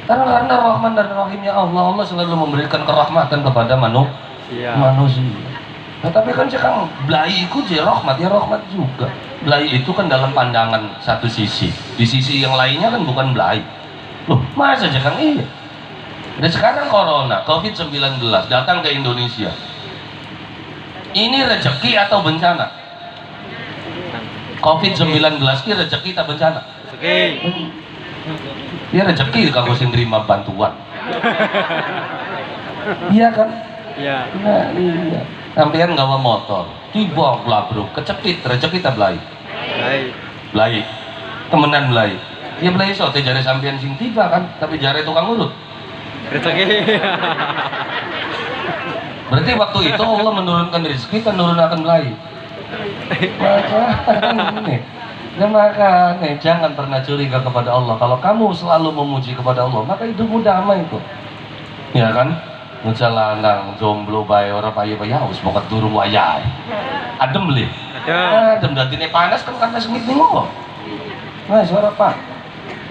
Karena Rahman dan Rahimnya Allah selalu memberikan kerahmatan kepada manusia. Nah, tapi kan sekarang belai itu je rahmat juga. Belai itu kan dalam pandangan satu sisi. Di sisi yang lainnya kan bukan belai. Loh, masa aja Kang iya? Dan sekarang corona, COVID-19 datang ke Indonesia. Ini rezeki atau bencana? COVID-19 ini rezeki atau bencana? Rezeki. Ya rezeki kalau sing nerima bantuan. Iya kan? Iya. Nah, iya. Sampean gawa motor, tiba blabruk, kecepit, rezeki tak belai. Belai. Temenan belai. Ya belai so, jare sampean sing tiba kan, tapi jare tukang urut. Rezeki. Berarti waktu itu Allah menurunkan rezeki kan menurunkan belai. Makanya jangan pernah curiga kepada Allah. Kalau kamu selalu memuji kepada Allah, maka hidupmu damai itu. Ya kan? Lanang jomblo bae ora payu-payu wis pokoke turu wayahe. Adem le. Adem dadine panas kan karena sengit ning ngomong. Nah, suara Pak.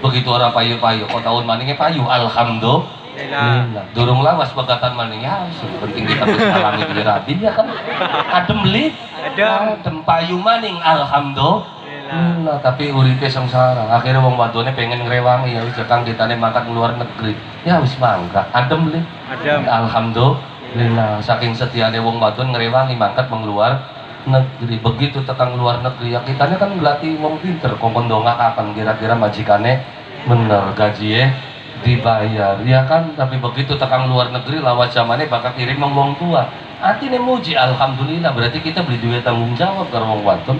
Begitu orang payu-payu, kok tahun maningnya payu, alhamdulillah. Durung lawas bagatan maningnya, penting kita bisa alami di rabin ya kan. Adem li, adem payu maning, alhamdulillah. Tapi uripe sengsara. Akhirnya wong wadone pengen ngrewangi ya wis Kang ditane mangkat luar negeri. Ya wis mangkat, adem li. Alhamdulillah. Saking setiane wong wadon ngrewangi mangkat luar negeri. Begitu tekan luar negeri ya kitanya kan ngelatih wong pinter kongkon dongakaken kira-kira majikane bener gaji dibayar ya kan. Tapi begitu tekan luar negeri lawan zamane bakal kirim wong tua atine muji alhamdulillah. Berarti kita beli duit tanggung jawab karo wong wadon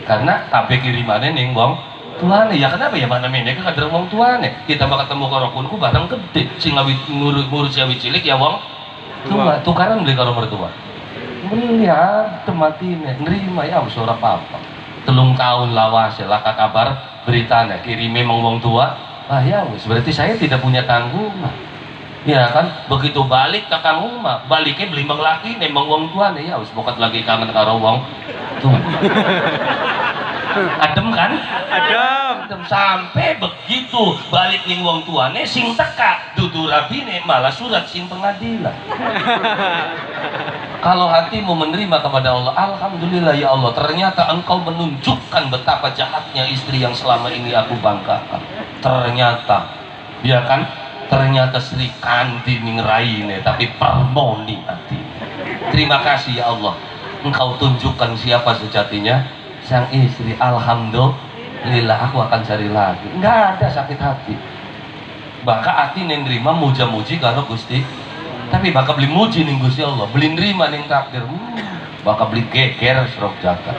karena kabeh kirimane ning wong tuane. Ya kenapa ya mana meneh kader wong tuane kita bakal ketemu karo kunku barang gede sing ngurus awi cilik ya wong tua tukaran beli karo mertua. Melihat temati nerima ya wis ora apa-apa. 3 tahun lawas lah kabar beritanya kirime wong tua. Ah ya wis berarti saya tidak punya tanggungan. Ya kan begitu balik ke kang rumah baliknya beli laki nemang wong tuane ya wis pokat lagi kangen karo wong tua. Adem kan? Adem sampai begitu balik ning wong tuane sing teka dudu rabine malah surat sing pengadilan. Kalau hatimu menerima kepada Allah, alhamdulillah ya Allah, ternyata engkau menunjukkan betapa jahatnya istri yang selama ini aku banggakan. Ternyata, ya kan? Ternyata Sri Kandi ning raine tapi permoni hati. Terima kasih ya Allah, engkau tunjukkan siapa sejatinya sang istri. Alhamdulillah aku akan cari lagi. Enggak ada sakit hati. Bakal hati nerima muja-muji karo Gusti. Tapi bakal beli muji ning Gusti Allah, beli nerima ning takdir. Bakal beli geger serok jagat.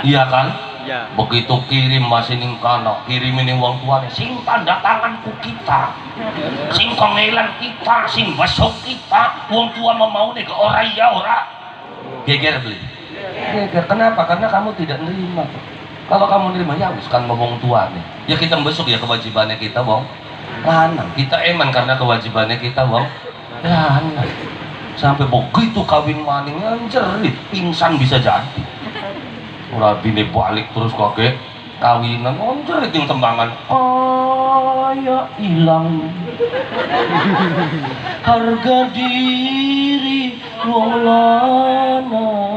Iya kan? Ya. Begitu kirim masih ning kana, kirim ning wong tuane sing tanda tanganku kita. Sing kongelan kita, sing besok kita, wong tua mau nek ora ya ora. Geger beli. Geger. Kenapa? Karena kamu tidak nerima. Kalau kamu nerima, ya wis kan ngomong tua nih. Ya kita besok ya kewajibannya kita, wong. Lanang. Kita eman karena kewajibannya kita, wong. Lanang. Sampai begitu kawin maning anjerit, pingsan bisa jadi. Ora bine balik terus kaget kawinan anjerit yang tembangan. Ya hilang harga diri wong lanang.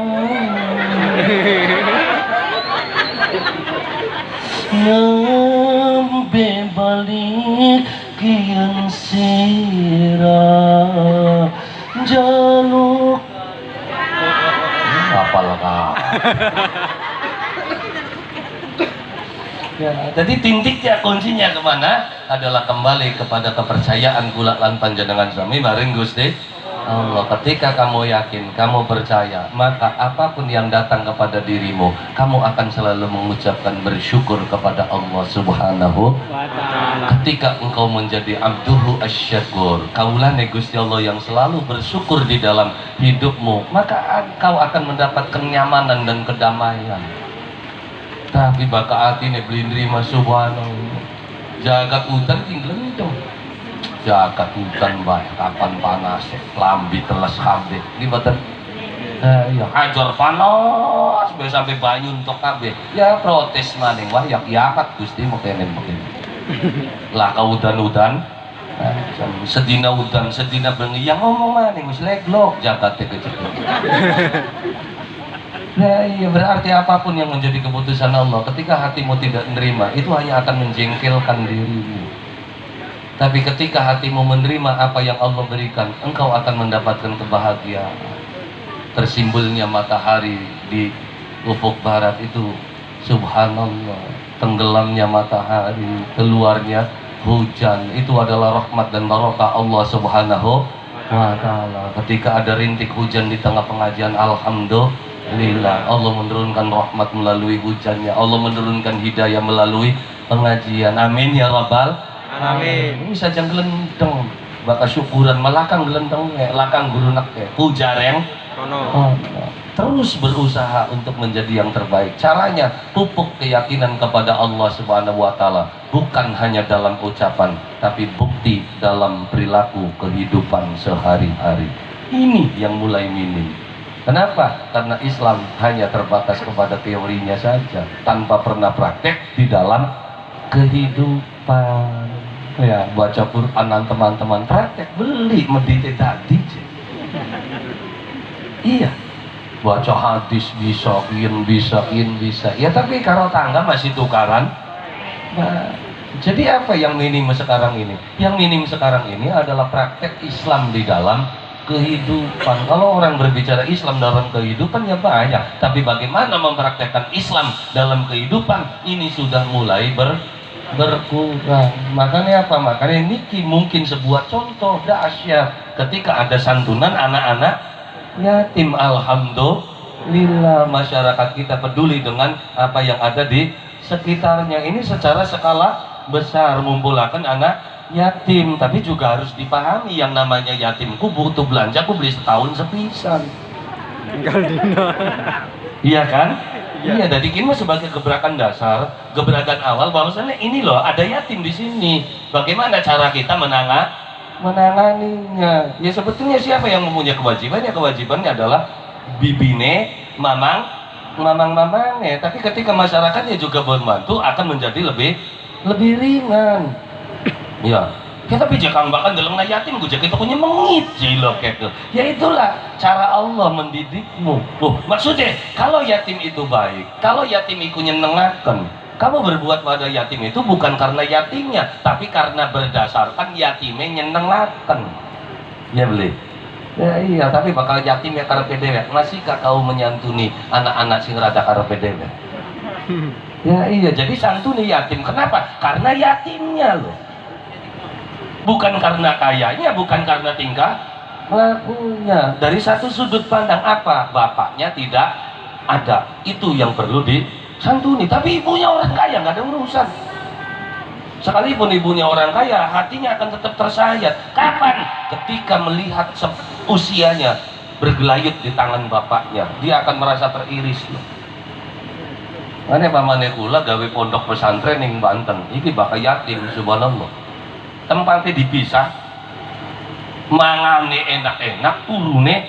Nembe balik kian sirah jaluk apal kau. Ya, jadi titiknya kuncinya kemana? Adalah kembali kepada kepercayaan kula lan panjenengan sami bareng Gusti Allah. Ketika kamu yakin, kamu percaya, maka apapun yang datang kepada dirimu, kamu akan selalu mengucapkan bersyukur kepada Allah Subhanahu wa Ta'ala. Ketika engkau menjadi abduhu asyakur, kaulane Gusti Allah yang selalu bersyukur di dalam hidupmu, maka engkau akan mendapat kenyamanan dan kedamaian. Tapi baka hati ne beli nerima subhanallah. Jagat hutan tinggal dong. Jagat hutan baik kapan panas, lambi teles kabeh. Ini betul. Ya hajar panas, sampai banyu untuk kabeh. Ya protes maning wah yak yakat Gusti mau kene. Lah ka udan-udan. Sedina udan, sedina bengi yang ngomong maning wis leglok jagate kecil. Ya iya, berarti apapun yang menjadi keputusan Allah, ketika hatimu tidak menerima, itu hanya akan menjengkelkan dirimu. Tapi ketika hatimu menerima apa yang Allah berikan, engkau akan mendapatkan kebahagiaan. Tersimbulnya matahari di ufuk barat itu, subhanallah. Tenggelamnya matahari, keluarnya hujan, itu adalah rahmat dan barokah Allah Subhanahu wa Ta'ala. Ketika ada rintik hujan di tengah pengajian, alhamdulillah. Allah menurunkan rahmat melalui hujannya. Allah menurunkan hidayah melalui pengajian. Amin ya rabbal alamin. Ini saja gelendeng, baka syukuran melakang gelendeng, lakang gurunak hujareng. Terus berusaha untuk menjadi yang terbaik. Caranya pupuk keyakinan kepada Allah Subhanahu wa Ta'ala, bukan hanya dalam ucapan, tapi bukti dalam perilaku kehidupan sehari-hari. Ini yang mulai minim. Kenapa? Karena Islam hanya terbatas kepada teorinya saja, tanpa pernah praktek di dalam kehidupan. Ya, baca Quran teman-teman, praktek beli medite tadi. Iya, baca hadis bisa, bisa. Ya tapi kalau tangga masih tukaran. Nah, jadi apa yang minim sekarang ini? Yang minim sekarang ini adalah praktek Islam di dalam kehidupan. Kalau orang berbicara Islam dalam kehidupan ya banyak, tapi bagaimana mempraktekkan Islam dalam kehidupan ini sudah mulai berkurang. Makanya apa? Makanya niki mungkin sebuah contoh dahsyat ketika ada santunan anak-anak yatim. Alhamdulillah masyarakat kita peduli dengan apa yang ada di sekitarnya. Ini secara skala besar mengumpulkan anak yatim, tapi juga harus dipahami yang namanya yatimku butuh belanja, aku beli setahun sepisan. Tinggal dina. Iya kan? Iya, jadi ini sebagai gebrakan dasar, gebrakan awal bahwasanya ini loh ada yatim di sini. Bagaimana cara kita menanganinya? Ya sebetulnya siapa yang mempunyai kewajibannya? Kewajibannya adalah bibine, mamangnya. Tapi ketika masyarakatnya juga membantu akan menjadi lebih ringan. Ya, kita pijakan bahkan dalam yatim gue kita punya mengit jilok itu. Ya itulah cara Allah mendidikmu. Maksudnya kalau yatim itu baik, kalau yatim itu nyenengaken, kamu berbuat pada yatim itu bukan karena yatimnya, tapi karena berdasarkan yatimnya nyenengaken. Ya beli. Ya iya, tapi bakal yatimnya karepe dhewe. Masihkah kau menyantuni anak-anak sing rada karepe dhewe? Ya iya, jadi santuni yatim. Kenapa? Karena yatimnya loh. Bukan karena kayanya, bukan karena tingkah lakunya. Dari satu sudut pandang apa? Bapaknya tidak ada. Itu yang perlu disantuni. Tapi ibunya orang kaya, nggak ada urusan. Sekalipun ibunya orang kaya, hatinya akan tetap tersayat. Kapan? Ketika melihat usianya bergelayut di tangan bapaknya, dia akan merasa teriris loh. Ane pamane kula gawe pondok pesantren ning Banten, iki bakal yatim subhanallah. Tempatnya dipisah, mangane enak-enak, turune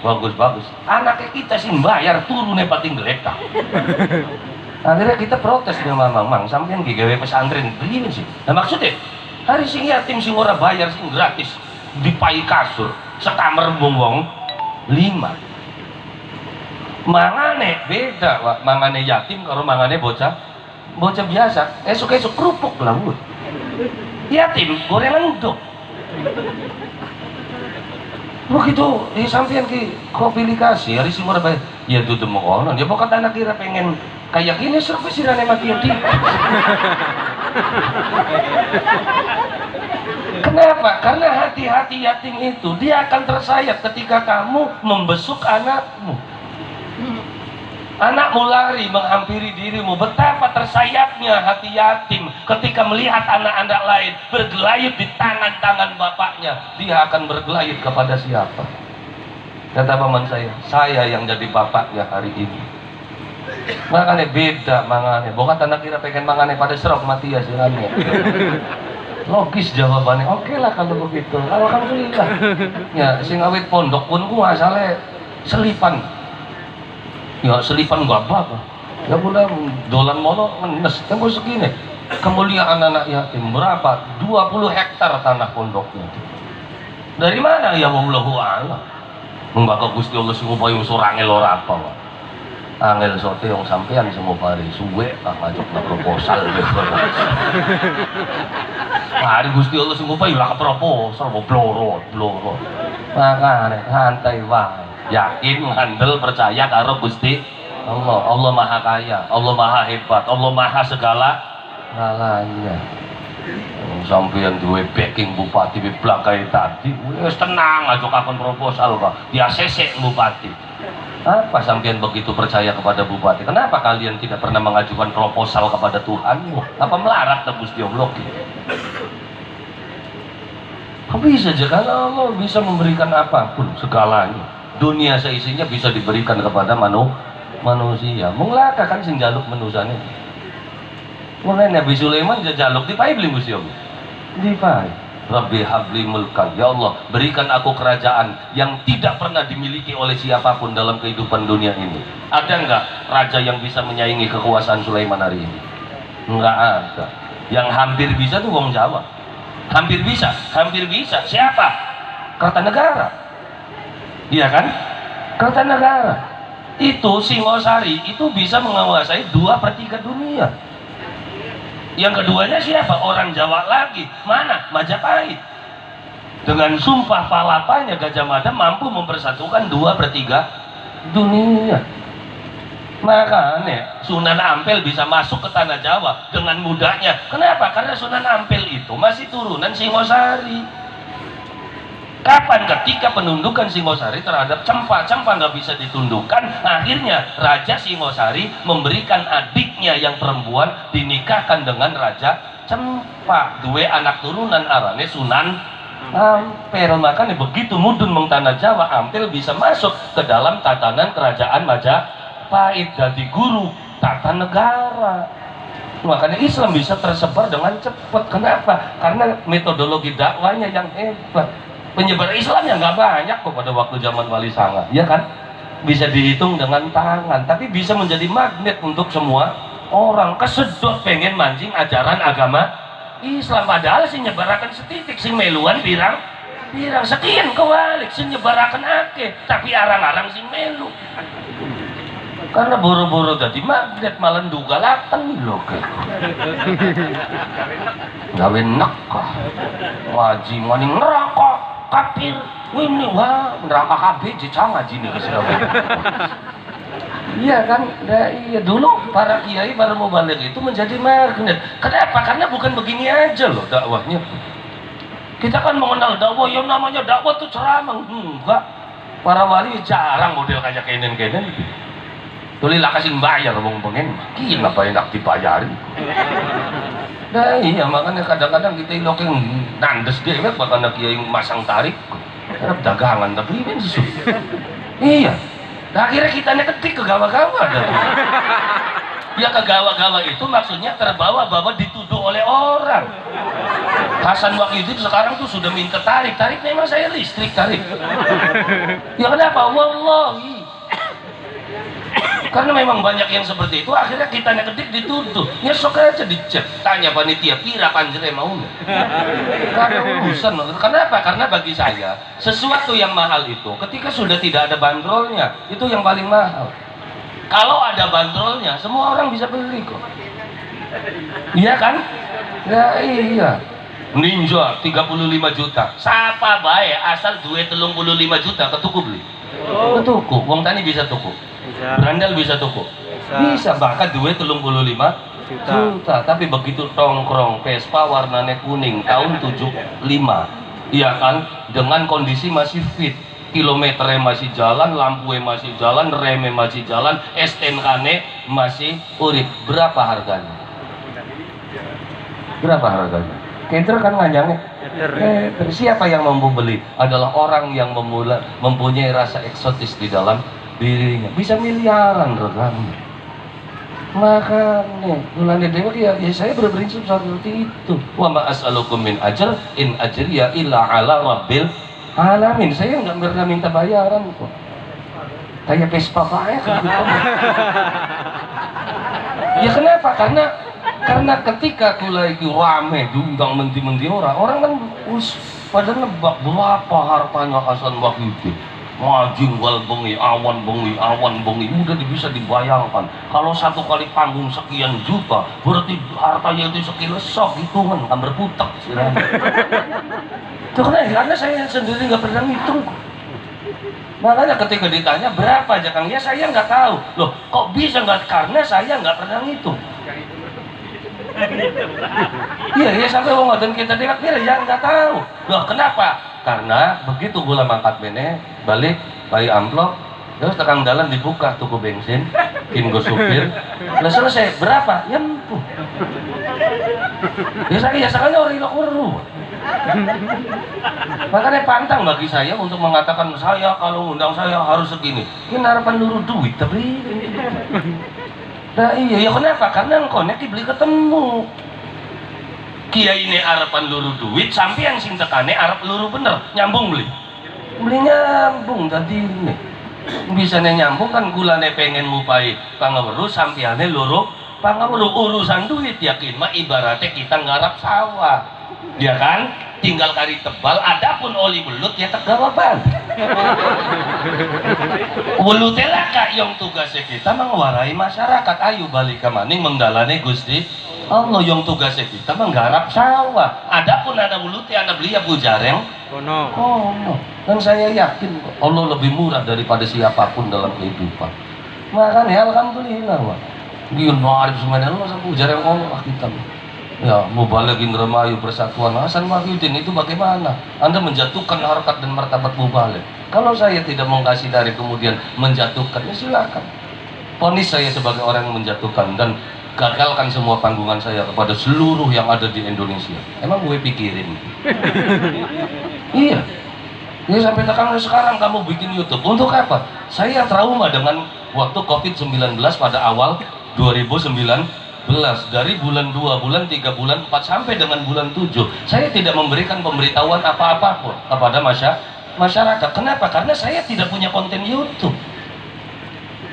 bagus-bagus. Anaknya kita sih bayar, turune pating geletak. Akhirnya kita protes sama mamang, sampeyan ki gawe pesantren begini sih. Nah maksudnya, hari sing yatim sing ora bayar sing gratis, dipai kasur, sekamar wong 5. Mangane beda, Wak. Mangane yatim karo mangane bocah biasa. Esuk-esuk kerupuk lah, Bu. Yatim gorengan uduk. Begitu di sampean ki kopi dikasih hari sing ora bayar. Ya dudu mokono. Ya pokok anak kira pengen kayak gini servis sirane mati di. Kenapa? Karena hati-hati yatim itu dia akan tersayat ketika kamu membesuk anakmu. Anakmu lari menghampiri dirimu. Betapa tersayatnya hati yatim ketika melihat anak-anak lain bergelayut di tangan-tangan bapaknya. Dia akan bergelayut kepada siapa? Kata paman saya yang jadi bapaknya hari ini. Makanya beda mangane. Bukan anak kira pengen mangane pada serok mati ya silangnya. Logis jawabannya. Oke lah kalau begitu. Alhamdulillah. Ya sing awit pondok pun ku asale selipan. Ya selipan gak apa-apa. Ya udah dolan mono menes. Kan segini. Kemuliaan anak yatim berapa? 20 hektar tanah pondoknya. Dari mana ya wallahu a'lam. Mbak Gusti Allah sing upaya surangel ora apa, Pak. Angel sote yang sampean semua pari suwe tak ngajuk na proposal. Hari Gusti Allah sing upaya lah proposal bloro. Makane santai wae. Yakin, handel, percaya karo Gusti Allah. Allah Maha Kaya, Allah Maha Hebat, Allah Maha segala-galanya. Sampeyan duwe backing bupati belakai tadi, wis tenang aja kakon proposal Pak. Ya sesek bupati. Apa sampeyan begitu percaya kepada bupati? Kenapa kalian tidak pernah mengajukan proposal kepada Tuhanmu? Apa melarat ke Gusti Allah? Bisa aja kalau Allah bisa memberikan apapun segalanya. Dunia seisinya bisa diberikan kepada manusia. Menglaka kan sing jaluk menusane. Mulai Nabi Sulaiman jaluk dipai beli museum. Dipai. Rabbi habli mulkan. Ya Allah, berikan aku kerajaan yang tidak pernah dimiliki oleh siapapun dalam kehidupan dunia ini. Ada enggak raja yang bisa menyaingi kekuasaan Sulaiman hari ini? Enggak ada. Yang hampir bisa tuh wong Jawa. Hampir bisa. Siapa? Kertanegara. Iya kan? Kertanegara itu Singosari itu bisa menguasai 2/3 dunia. Yang keduanya siapa? Orang Jawa lagi. Mana? Majapahit. Dengan sumpah palapanya Gajah Mada mampu mempersatukan 2/3 dunia. Makanya Sunan Ampel bisa masuk ke tanah Jawa dengan mudahnya. Kenapa? Karena Sunan Ampel itu masih turunan Singosari. Kapan? Ketika penundukan Singosari terhadap Cempa nggak bisa ditundukkan, akhirnya Raja Singosari memberikan adiknya yang perempuan dinikahkan dengan Raja Cempa. Dua anak turunan arane Sunan Ampel. Makanya begitu mudun meng tanah Jawa, Ampel bisa masuk ke dalam tatanan kerajaan Majapahit jadi guru tata negara. Makanya Islam bisa tersebar dengan cepat. Kenapa? Karena metodologi dakwanya yang hebat. Penyebar Islam yang nggak banyak kok pada waktu zaman Wali Sanga, ya kan? Bisa dihitung dengan tangan, tapi bisa menjadi magnet untuk semua orang. Kesedot pengen mancing ajaran agama Islam, padahal sing nyebarakan setitik, sing meluan pirang sekian kewalik, sing nyebarakan akeh, tapi arang-arang sing melu. Karena boro-boro jadi magnet malah ndugalaken lho kek. Gawe nekah. Waji mani ngerokok. Kapir, ini wah neraka KB jecang ngaji nih kesini. Iya kan, iya dulu para kiai para mubalik itu menjadi magnet. Kenapa? Karena bukan begini aja loh dakwahnya. Kita kan mengenal dakwah, yang namanya dakwah tuh ceramah. Enggak, para wali jarang model kayak kenen-kenen. Tulilah kasih bayar wong pengen, kini apa enak dibayari. Nah iya makanya kadang-kadang kita ilokeng nandes dewek bakal kiai masang tarik harap dagangan tapi ini susah. Iya. Nah, akhirnya kita ketik ke gawa-gawa. Ya ke gawa-gawa itu maksudnya terbawa-bawa dituduh oleh orang. Hasan Wahyudin sekarang tuh sudah minta tarik memang saya listrik tarik. Ya kenapa? Wallahi. Karena memang banyak yang seperti itu, akhirnya kita ketik dituduh. Ya sok aja dicek, tanya panitia pira panjere mau. Gak ada urusan. Kenapa? Karena bagi saya sesuatu yang mahal itu ketika sudah tidak ada bandrolnya, itu yang paling mahal. Kalau ada bandrolnya, semua orang bisa beli kok. Iya kan? Ya iya. Ninja 35 juta. Siapa baik asal duit 35 juta ke tuku beli. Ke tuku, wong tani bisa tuku. Berandal bisa tuku. Bisa bahkan duit 35 juta. Tapi begitu tongkrong Vespa warnanya kuning tahun 75. Iya kan? Dengan kondisi masih fit. Kilometernya masih jalan, lampunya masih jalan, remnya masih jalan, STNK-nya masih urip. Berapa harganya? Berapa harganya? Keter kan nganyangnya. Siapa yang mampu beli? Adalah orang yang mempunyai rasa eksotis di dalam dirinya. Bisa miliaran regangnya. Makanya bulan dewa ya saya berprinsip seperti itu. Wa ma as'alukum min ajr in ajriya illa ala rabbil alamin. Saya nggak pernah minta bayaran kok. Kayak Vespa ya. Ya kenapa? Karena ketika kula iki rame diundang menti-menti orang kan pada nebak berapa hartanya Hasan Wahyudin. Majing wal bengi, awan bengi, udah bisa dibayangkan. Kalau satu kali panggung sekian juta, berarti hartanya itu sekilo sok hitungan, kan berputar. Itu karena saya sendiri nggak pernah ngitung. Makanya ketika ditanya berapa aja Kang, ya saya nggak tahu. Loh, kok bisa nggak? Karena saya nggak pernah ngitung. Iya, sampai wong ngoten kita dengar ya nggak tahu. Loh, kenapa? Karena begitu gula mangkat bene balik bayi amplop terus tekan dalam dibuka tuku bensin kin go supir lah selesai berapa ya empuh ya sekali orang ilok weru. Makanya pantang bagi saya untuk mengatakan saya kalau ngundang saya harus segini ini harapan luru duit tapi nah iya ya kenapa? Karena engkau dibeli ketemu kiai ini harapan luru duit sampai yang sing tekane arep luru bener nyambung beli nyambung tadi ini bisanya nyambung kan gulane pengen ngupai pangaweru sampiane luru pangaweru urusan duit yakin mah ibaratnya kita nggarap sawah ya kan tinggal kari tebal adapun oli belut ya tegawaban belut laka yang tugasnya kita mengewarai masyarakat ayo balik ke maning menggalane Gusti Allah yang tugasnya kita menggarap sawah. Adapun ada buluti, ada beli ya bujareng. Oh, no. Dan saya yakin Allah lebih murah daripada siapapun dalam kehidupan. Makanya alhamdulillah, Wak. Giun ma'arif semuanya Allah sama bujareng Allah kita. Ya, mubalagin remayu persatuan Hasan Wahyudin itu bagaimana? Anda menjatuhkan harkat dan martabat mubalig. Kalau saya tidak mengkasih dari kemudian menjatuhkan, ya silakan. Ponis saya sebagai orang yang menjatuhkan dan gagalkan semua panggungan saya kepada seluruh yang ada di Indonesia. Emang gue pikirin? Iya. Ini sampai sekarang kamu bikin YouTube untuk apa? Saya trauma dengan waktu COVID-19 pada awal 2019 dari bulan 2, bulan 3, bulan 4 sampai dengan bulan 7. Saya tidak memberikan pemberitahuan apa-apa kepada masyarakat. Kenapa? Karena saya tidak punya konten YouTube.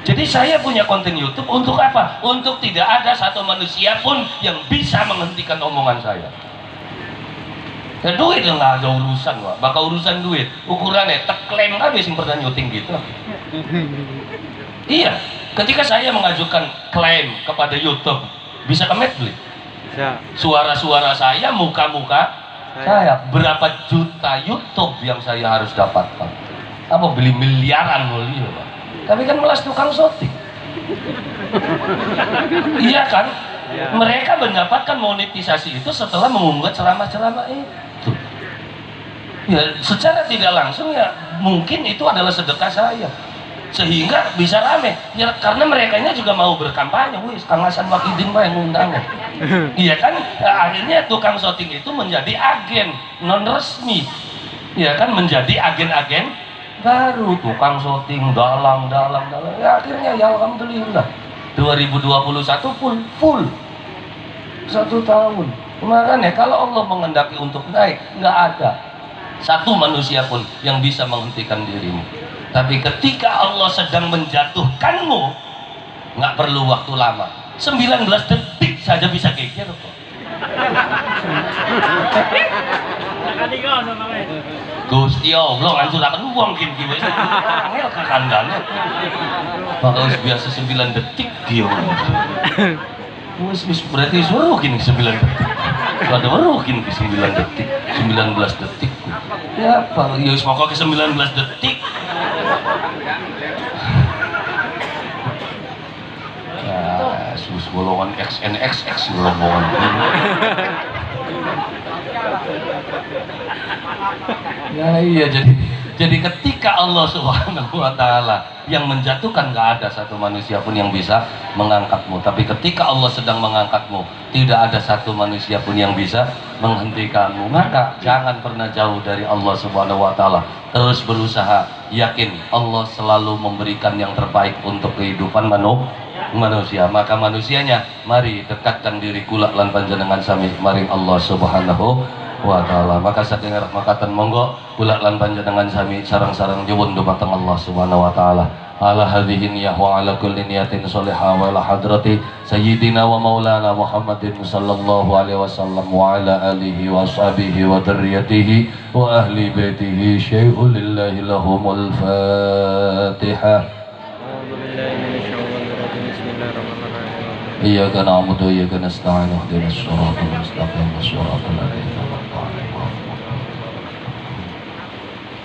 Jadi saya punya konten YouTube untuk apa? Untuk tidak ada satu manusia pun yang bisa menghentikan omongan saya. Ya duit nggak ada urusan, Wak. Bakal urusan duit. Ukurannya teklaim aja sih pernah nyuting gitu. Iya. Ketika saya mengajukan klaim kepada YouTube, bisa kemet beli. Suara-suara saya, muka-muka saya. Berapa juta YouTube yang saya harus dapatkan? Apa beli miliaran mulia, Pak? Tapi kan melas tukang shooting. Iya kan? Ya. Mereka mendapatkan monetisasi itu setelah mengunggah ceramah-ceramah itu. Ya, secara tidak langsung ya mungkin itu adalah sedekah saya. Sehingga bisa rame. Ya, karena merekanya juga mau berkampanye. Wih, Kang Hasan Wahyudin mah yang ngundang. Iya kan? Ya, akhirnya tukang shooting itu menjadi agen non resmi. Ya kan? Menjadi agen-agen baru tukang syuting dalang ya, akhirnya ya alhamdulillah 2021 full 1 tahun. Makanya kalau Allah mengendaki untuk naik, nggak ada satu manusia pun yang bisa menghentikan dirimu. Tapi ketika Allah sedang menjatuhkanmu, nggak perlu waktu lama, 19 detik saja bisa geger kok. Gusti Allah ngancuraken wong kin ki wis angel kakandane. Maka wis biasa 9 detik ki yo. Wis berarti suruh gini 9 detik. Ada weruh gini 9 detik, 19 detik. Ya apa? Ya wis pokoke 19 detik. Ya, sus golongan XNXX golongan. Ya iya, jadi ketika Allah Subhanahu wa taala yang menjatuhkan, nggak ada satu manusia pun yang bisa mengangkatmu. Tapi ketika Allah sedang mengangkatmu, tidak ada satu manusia pun yang bisa menghentikanmu. Maka jangan pernah jauh dari Allah Subhanahu wa taala. Terus berusaha, yakin Allah selalu memberikan yang terbaik untuk kehidupan manusia. Maka manusianya, mari dekatkan diri kula lan panjenengan sami maring Allah Subhanahu wa ta'ala. Maka saking rahmatan monggo kula lan panjenengan sami sareng-sareng nyuwun dumateng Allah Subhanahu wa ta'ala ala hadhihi niyah wa ala kulli niyatin sholihah wa ala hadrati sayyidina wa maulana Muhammadin sallallahu alaihi wasallam wa ala alihi wa ashabihi wa dzurriyyatihi wa ahli baitihi syai'ul lillahi lahumul fatihah. Iyyaka na'budu wa iyyaka nasta'in ihdinas siratal mustaqim siratal ladzina an'amta 'alaihim.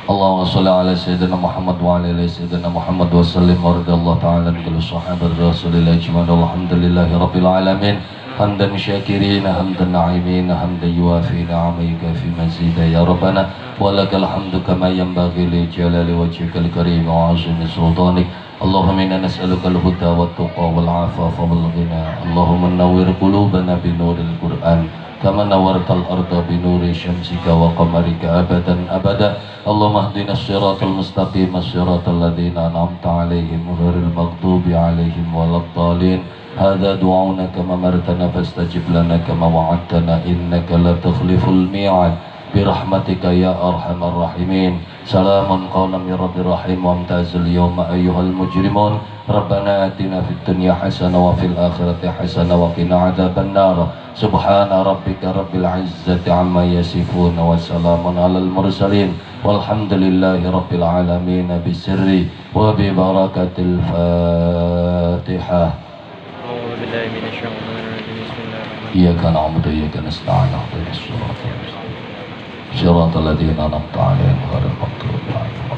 Allahumma shalli ala sayyidina Muhammad wa ala ali sayyidina Muhammad wa sallim wa radhiyallahu ta'ala anil sahabat Rasulillah ajma'in walhamdulillahi rabbil alamin hamdan syakirin hamdan na'imin hamdan yuwafi ni'amika fi mazida ya rabbana wa lakal hamdu kama yanbaghi li jalali wajhikal karim wa 'azimi sultanik. Allahumma inna nas'aluka al-huda wa tuqa wal afafa wal ghina. Allahumma nawwir qulubana bi nuril Qur'an kama nawwartal arda bi nuri syamsika wa qamarika abadan abada. Allahumma ihdinas siratal mustaqim siratal ladzina an'amta 'alaihim ghairil maghdubi 'alaihim waladdallin. Hadza du'auna kama martana fastajib lana kama wa'adtana innaka la tukhliful mi'ad birahmatika ya arhamar rahimin. Salamun qawlan min rabbir rahim wa amtazil yawma ayyuhal mujrimun. Rabbana atina fid dunya hasanah wa fil akhirati hasanah wa qina adzabannar. Subhana rabbika rabbil izzati amma yasifun wa salamun alal mursalin walhamdulillahi rabbil alamin bisirri wa bi barakatil Fatihah. A'udzu billahi minasyaitonir rajim. Bismillahirrahmanirrahim. Iyyaka na'budu wa iyyaka nasta'in ihdinas siratal mustaqim siratal ladzina an'amta 'alaihim ghairil maghdubi 'alaihim.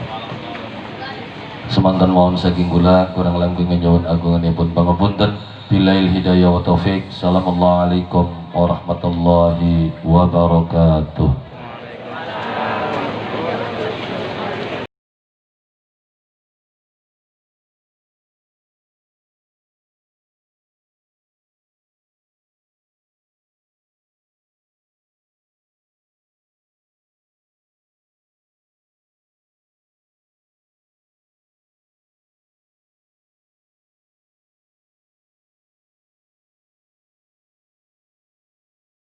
Semanten mohon saking kula kurang langkung nyuwun agunganipun pangapunten. Billail hidayah wa taufik. Assalamualaikum warahmatullahi wabarakatuh.